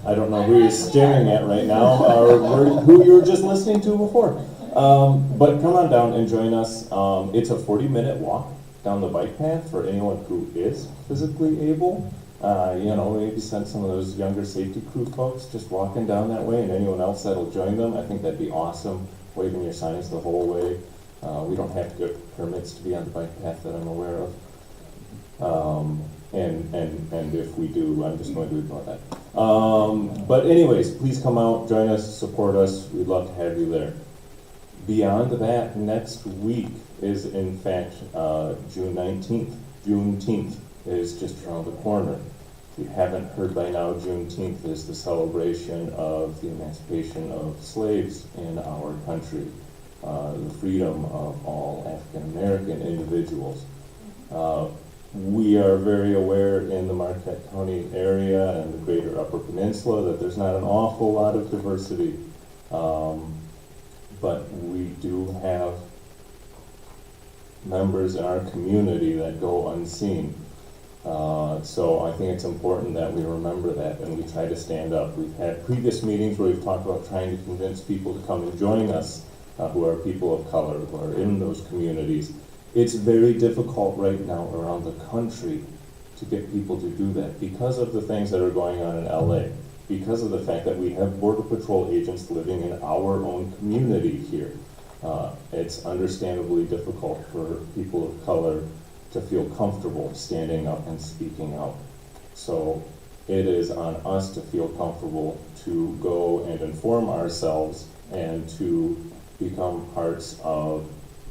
I don't know who you're staring at right now or who you were just listening to before. But come on down and join us. It's a 40-minute walk down the bike path for anyone who is physically able. Maybe send some of those younger safety crew folks just walking down that way, and anyone else that'll join them. I think that'd be awesome, waving your signs the whole way. We don't have to get permits to be on the bike path that I'm aware of. And if we do, I'm just going to ignore that. But anyways, please come out, join us, support us. We'd love to have you there. Beyond that, next week is in fact June 19th. Juneteenth is just around the corner. If you haven't heard by now, Juneteenth is the celebration of the emancipation of slaves in our country, the freedom of all African American individuals. We are very aware in the Marquette County area and the greater Upper Peninsula that there's not an awful lot of diversity, but we do have members in our community that go unseen. So I think it's important that we remember that and we try to stand up. We've had previous meetings where we've talked about trying to convince people to come and join us who are people of color, who are in those communities. It's very difficult right now around the country to get people to do that because of the things that are going on in LA, because of the fact that we have Border Patrol agents living in our own community here. It's understandably difficult for people of color to feel comfortable standing up and speaking out. So it is on us to feel comfortable to go and inform ourselves and to become parts of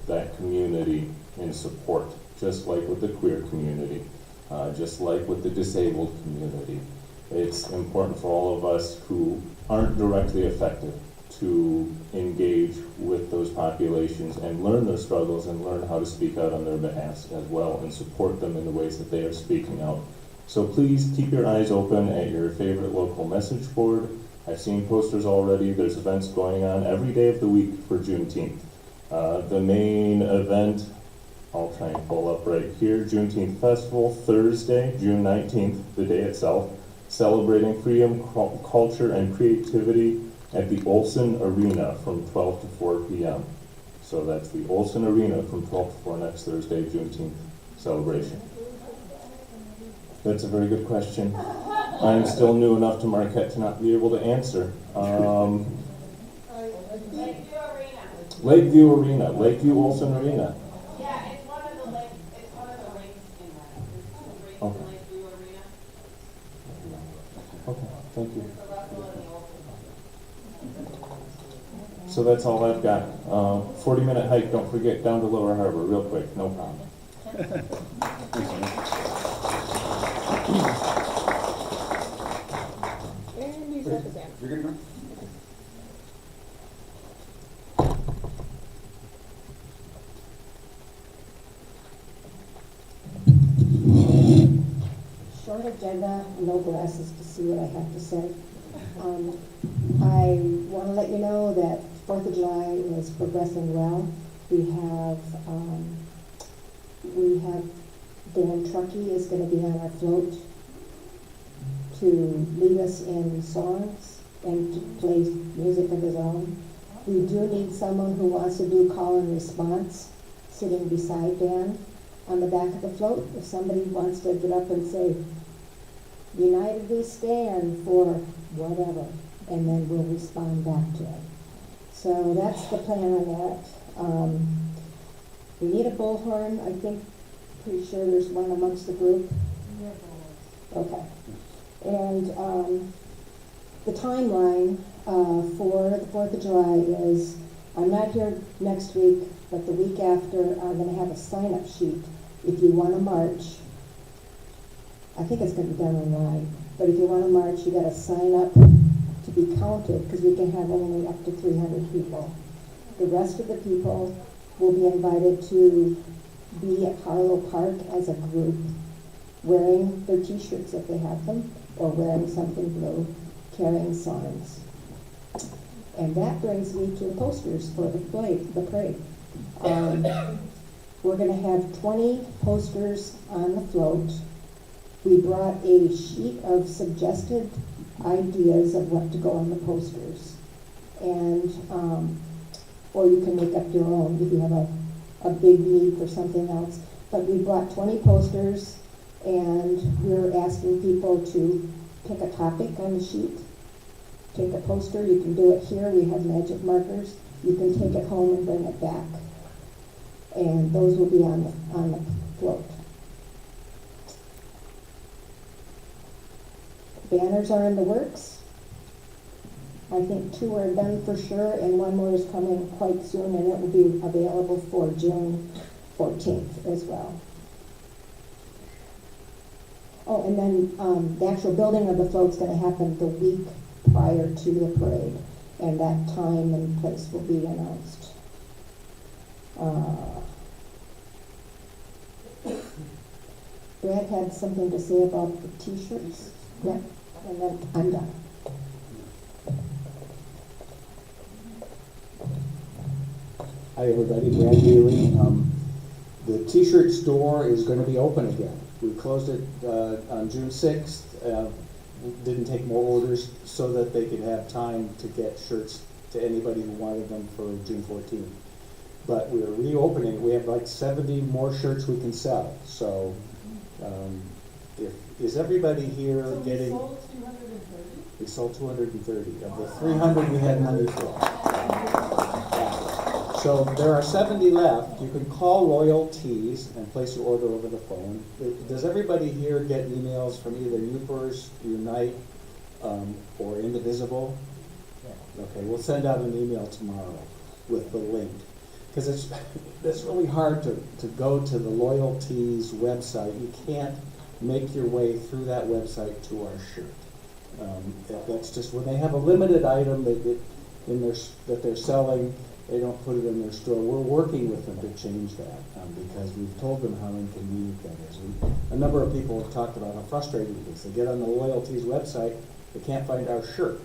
that community in support, just like with the queer community, just like with the disabled community. It's important for all of us who aren't directly affected to engage with those populations and learn their struggles and learn how to speak out on their behalf as well and support them in the ways that they are speaking out. So please keep your eyes open at your favorite local message board. I've seen posters already. There's events going on every day of the week for Juneteenth. The main event, I'll try and pull up right here, Juneteenth Festival, Thursday, June 19th, the day itself, celebrating freedom, culture, and creativity at the Olson Arena from 12 to 4 p.m. So that's the Olson Arena from 12 to 4 next Thursday, Juneteenth celebration. That's a very good question. I'm still new enough to Marquette to not be able to answer. Lakeview Arena, Lakeview Olson Arena. Yeah, it's one of the rinks in that. There's 2 rinks Okay. in Lakeview Arena. Okay, thank you. So that's one of the old. So that's all I've got. 40-minute hike, don't forget, down to Lower Harbor, real quick, no problem. And he's got his hand. You're good, man? Short agenda, no glasses to see what I have to say. I want to let you know that 4th of July is progressing well. We have Dan Truckee is going to be on our float to lead us in songs and to play music of his own. We do need someone who wants to do call and response, sitting beside Dan on the back of the float. If somebody wants to get up and say, "United we stand for whatever," and then we'll respond back to it. So that's the plan on that. We need a bullhorn, I think, pretty sure there's one amongst the group. Okay. And the timeline for the 4th of July is, I'm not here next week, but the week after, I'm going to have a sign-up sheet. If you want to march, I think it's going to be done online, but if you want to march, you got to sign up to be counted, because we can have only up to 300 people. The rest of the people will be invited to be at Carlo Park as a group, wearing their t-shirts if they have them, or wearing something blue, carrying signs. And that brings me to the posters for the parade. We're going to have 20 posters on the float. We brought a sheet of suggested ideas of what to go on the posters. And, or you can make up your own if you have a big need for something else. But we brought 20 posters, and we're asking people to pick a topic on the sheet. Take a poster, you can do it here, we have magic markers. You can take it home and bring it back. And those will be on the float. Banners are in the works. I think 2 are done for sure, and 1 more is coming quite soon, and it will be available for June 14th as well. Oh, and then the actual building of the float's going to happen the week prior to the parade, and that time and place will be announced. Brad had something to say about the t-shirts. Yeah, and then I'm done. Hi everybody, Brad Healy. The t-shirt store is going to be open again. We closed it on June 6th. Didn't take more orders so that they could have time to get shirts to anybody who wanted them for June 14th. But we're reopening. We have like 70 more shirts we can sell. So is everybody here So getting... we sold 230? We sold 230. Of the 300 we had money for. So there are 70 left. You can call Royalties and place your order over the phone. Does everybody here get emails from either Yoopers, Unite, or Indivisible? Okay, we'll send out an email tomorrow with the link. Because it's really hard to go to the Loyalties website. You can't make your way through that website to our shirt. That's just when they have a limited item that they're selling, they don't put it in their store. We're working with them to change that because we've told them how inconvenient that is. A number of people have talked about how frustrating it is. They get on the Loyalties website, they can't find our shirt.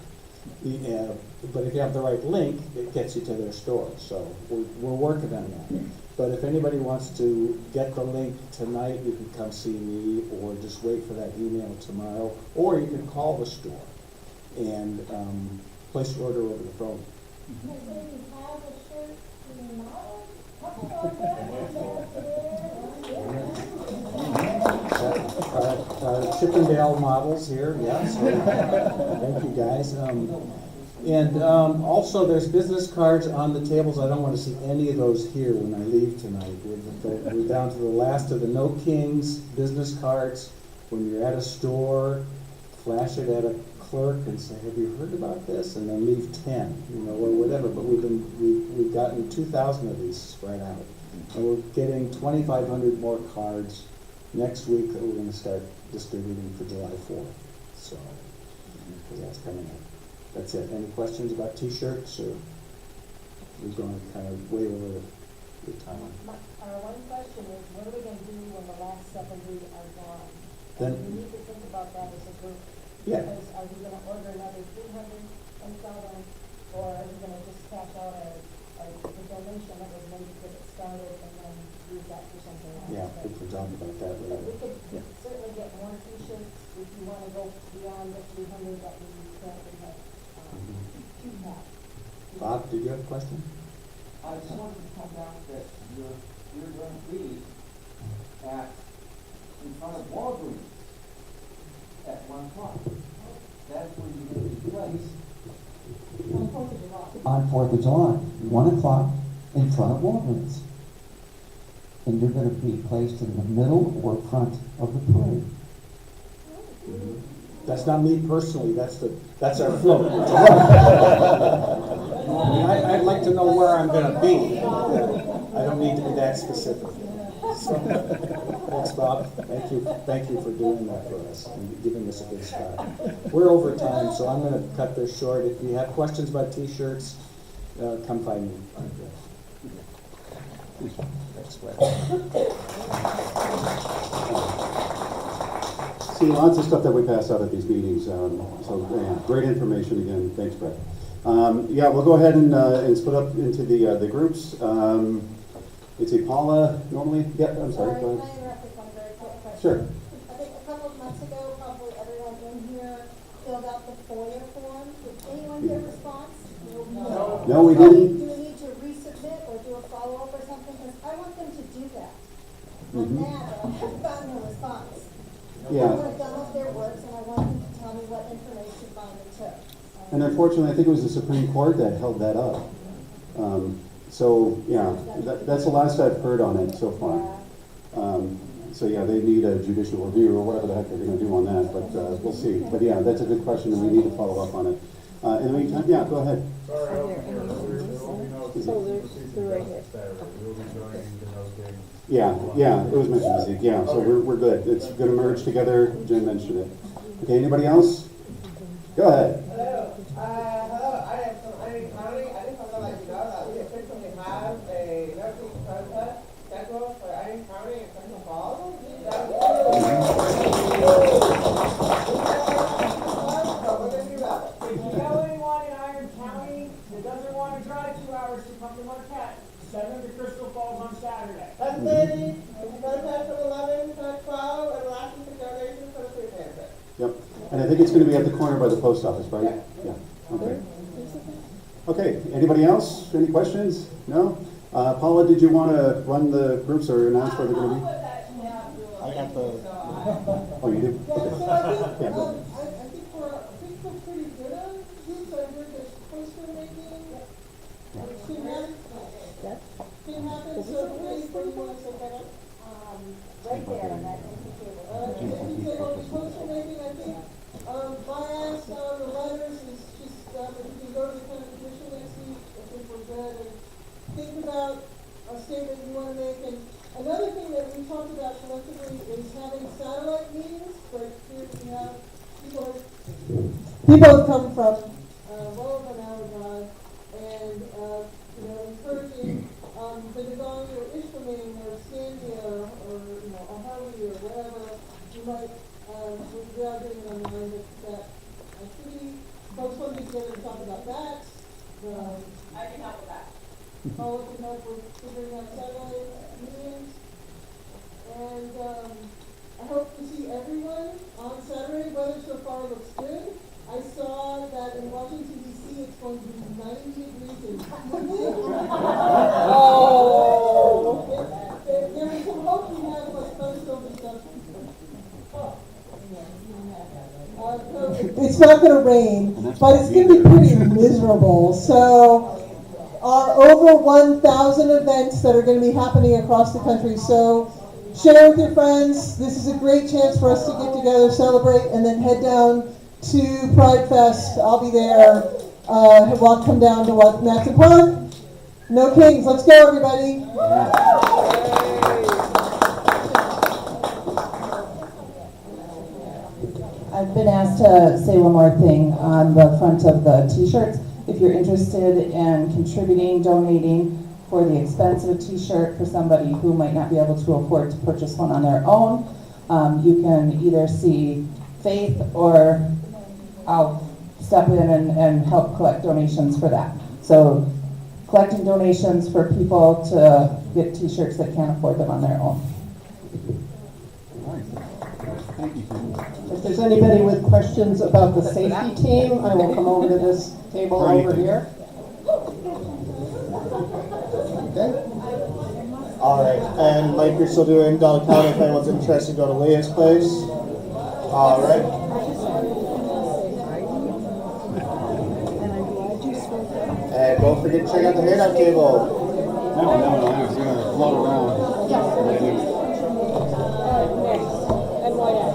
But if you have the right link, it gets you to their store. So we're working on that. But if anybody wants to get the link tonight, you can come see me or just wait for that email tomorrow. Or you can call the store and place your order over the phone. Chippendale models here, yes. Thank you guys. Also, there's business cards on the tables. I don't want to see any of those here when I leave tonight. We're down to the last of the No Kings business cards. When you're at a store, flash it at a clerk and say, "Have you heard about this?" And then leave 10, or whatever. But we've gotten 2,000 of these spread out, and we're getting 2,500 more cards next week that we're going to start distributing for July 4th. So that's coming up. That's it. Any questions about T-shirts, or we've gone kind of way over the time? One question is, what are we going to do when the last 70 are gone? Then we need to think about that as a group. Yeah. Because are we going to order another 300 and sell them, or are we going to just cash out the donation that was made to get it started and then use that for something else? Yeah, we can talk about that But later. we could certainly get more T-shirts if you want to go beyond the 300 that we currently have Bob, did you have a question? I just wanted to point out that you're going to be in front of Walgreens at 1 o'clock. That's where you're going to be placed. On 4th of July, 1 o'clock in front of Walgreens. And you're gonna be placed in the middle or front of the parade. That's not me personally, that's our float. I'd like to know where I'm gonna be. I don't need to be that specific. So, thanks, Bob. Thank you for doing that for us and giving us a good start. We're over time, so I'm gonna cut this short. If you have questions about t-shirts, come find me. Thanks, Brett. See, lots of stuff that we pass out at these meetings, so yeah, great information again, thanks, Brett. Yeah, we'll go ahead and split up into the groups. Let's see, Paula, normally, yeah, I'm sorry, go Can I ahead. interrupt with one very quick question? Sure. I think a couple of months ago, probably everyone in here filled out the FOIA form. Did anyone get a response? No. No, we didn't. Do we need to resubmit or do a follow-up or something? Because I want them to do that. I'm Mhm. mad that I haven't gotten a response. Yeah. I want it done with their works and I want them to tell me what information finally took. And unfortunately, I think it was the Supreme Court that held that up. So, yeah, that's the last I've heard on it so far. So, yeah, they need a judicial review or whatever the heck they're gonna do on that, but we'll see. But yeah, that's a good question, and we need to follow up on it. In the meantime, yeah, go ahead. Yeah, it was mentioned this week, yeah, so we're good. It's gonna merge together, Jen mentioned it. Okay, anybody else? Go ahead. Hello, I am from Onion County. I just want to let you know that we officially have a nursing protest scheduled for Onion County and Central Falls. If you know anyone in Iron County that doesn't want to drive 2 hours to come to Marquette, send them to Crystal Falls on Saturday. That's Sandy. Protest from 11 to 12 and we're asking for donations for the food pantry. Yep, and I think it's gonna be at the corner by the post office, right? Yeah, okay. Okay, anybody else? Any questions? No? Paula, did you wanna run the groups or announce where they're gonna be? I got the. Oh, you do? Yeah, so I think, Yeah. I think we're pretty good on groups. I heard there's poster making. Can happen, so please, you want to set that up? Right there on that empty table. Poster making, I think, bias on the letters is just, if you can go to the kind of commission next week, I think we're good. And think about a statement you want to make. And another thing that we talked about collectively is having satellite meetings, but here we have people have come from well over an hour drive, and encouraging the Nagani or Ishmael or Scandia or Harley or whatever you might without getting it online, that activity. Folks want to get together and talk about that. I can help with that. Paula can help with figuring out satellite meetings. And I hope to see everyone on Saturday. Weather so far looks good. I saw that in Washington, D.C., it's going to be 90 degrees and Oh. There is some hope we have like thunderstorms and stuff. It's not going to rain, but it's going to be pretty miserable. So our over 1,000 events that are going to be happening across the country. So share with your friends. This is a great chance for us to get together, celebrate, and then head down to Pride Fest. I'll be there. Walk come down to what? Matson Park? No Kings. Let's go, everybody. I've been asked to say one more thing on the front of the t-shirts. If you're interested in contributing, donating for the expense of a t-shirt for somebody who might not be able to afford to purchase one on their own, you can either see Faith or I'll step in and help collect donations for that. So collecting donations for people to get t-shirts that can't afford them on their own. Thank you. If there's anybody with questions about the safety team, I will come over to this table over here. Okay. All right, and Mike, you're still doing Dollar County. If anyone's interested, go to Leah's place. All right. And I'm glad you spoke up. And don't forget to check out the handout table. No, we're gonna float around.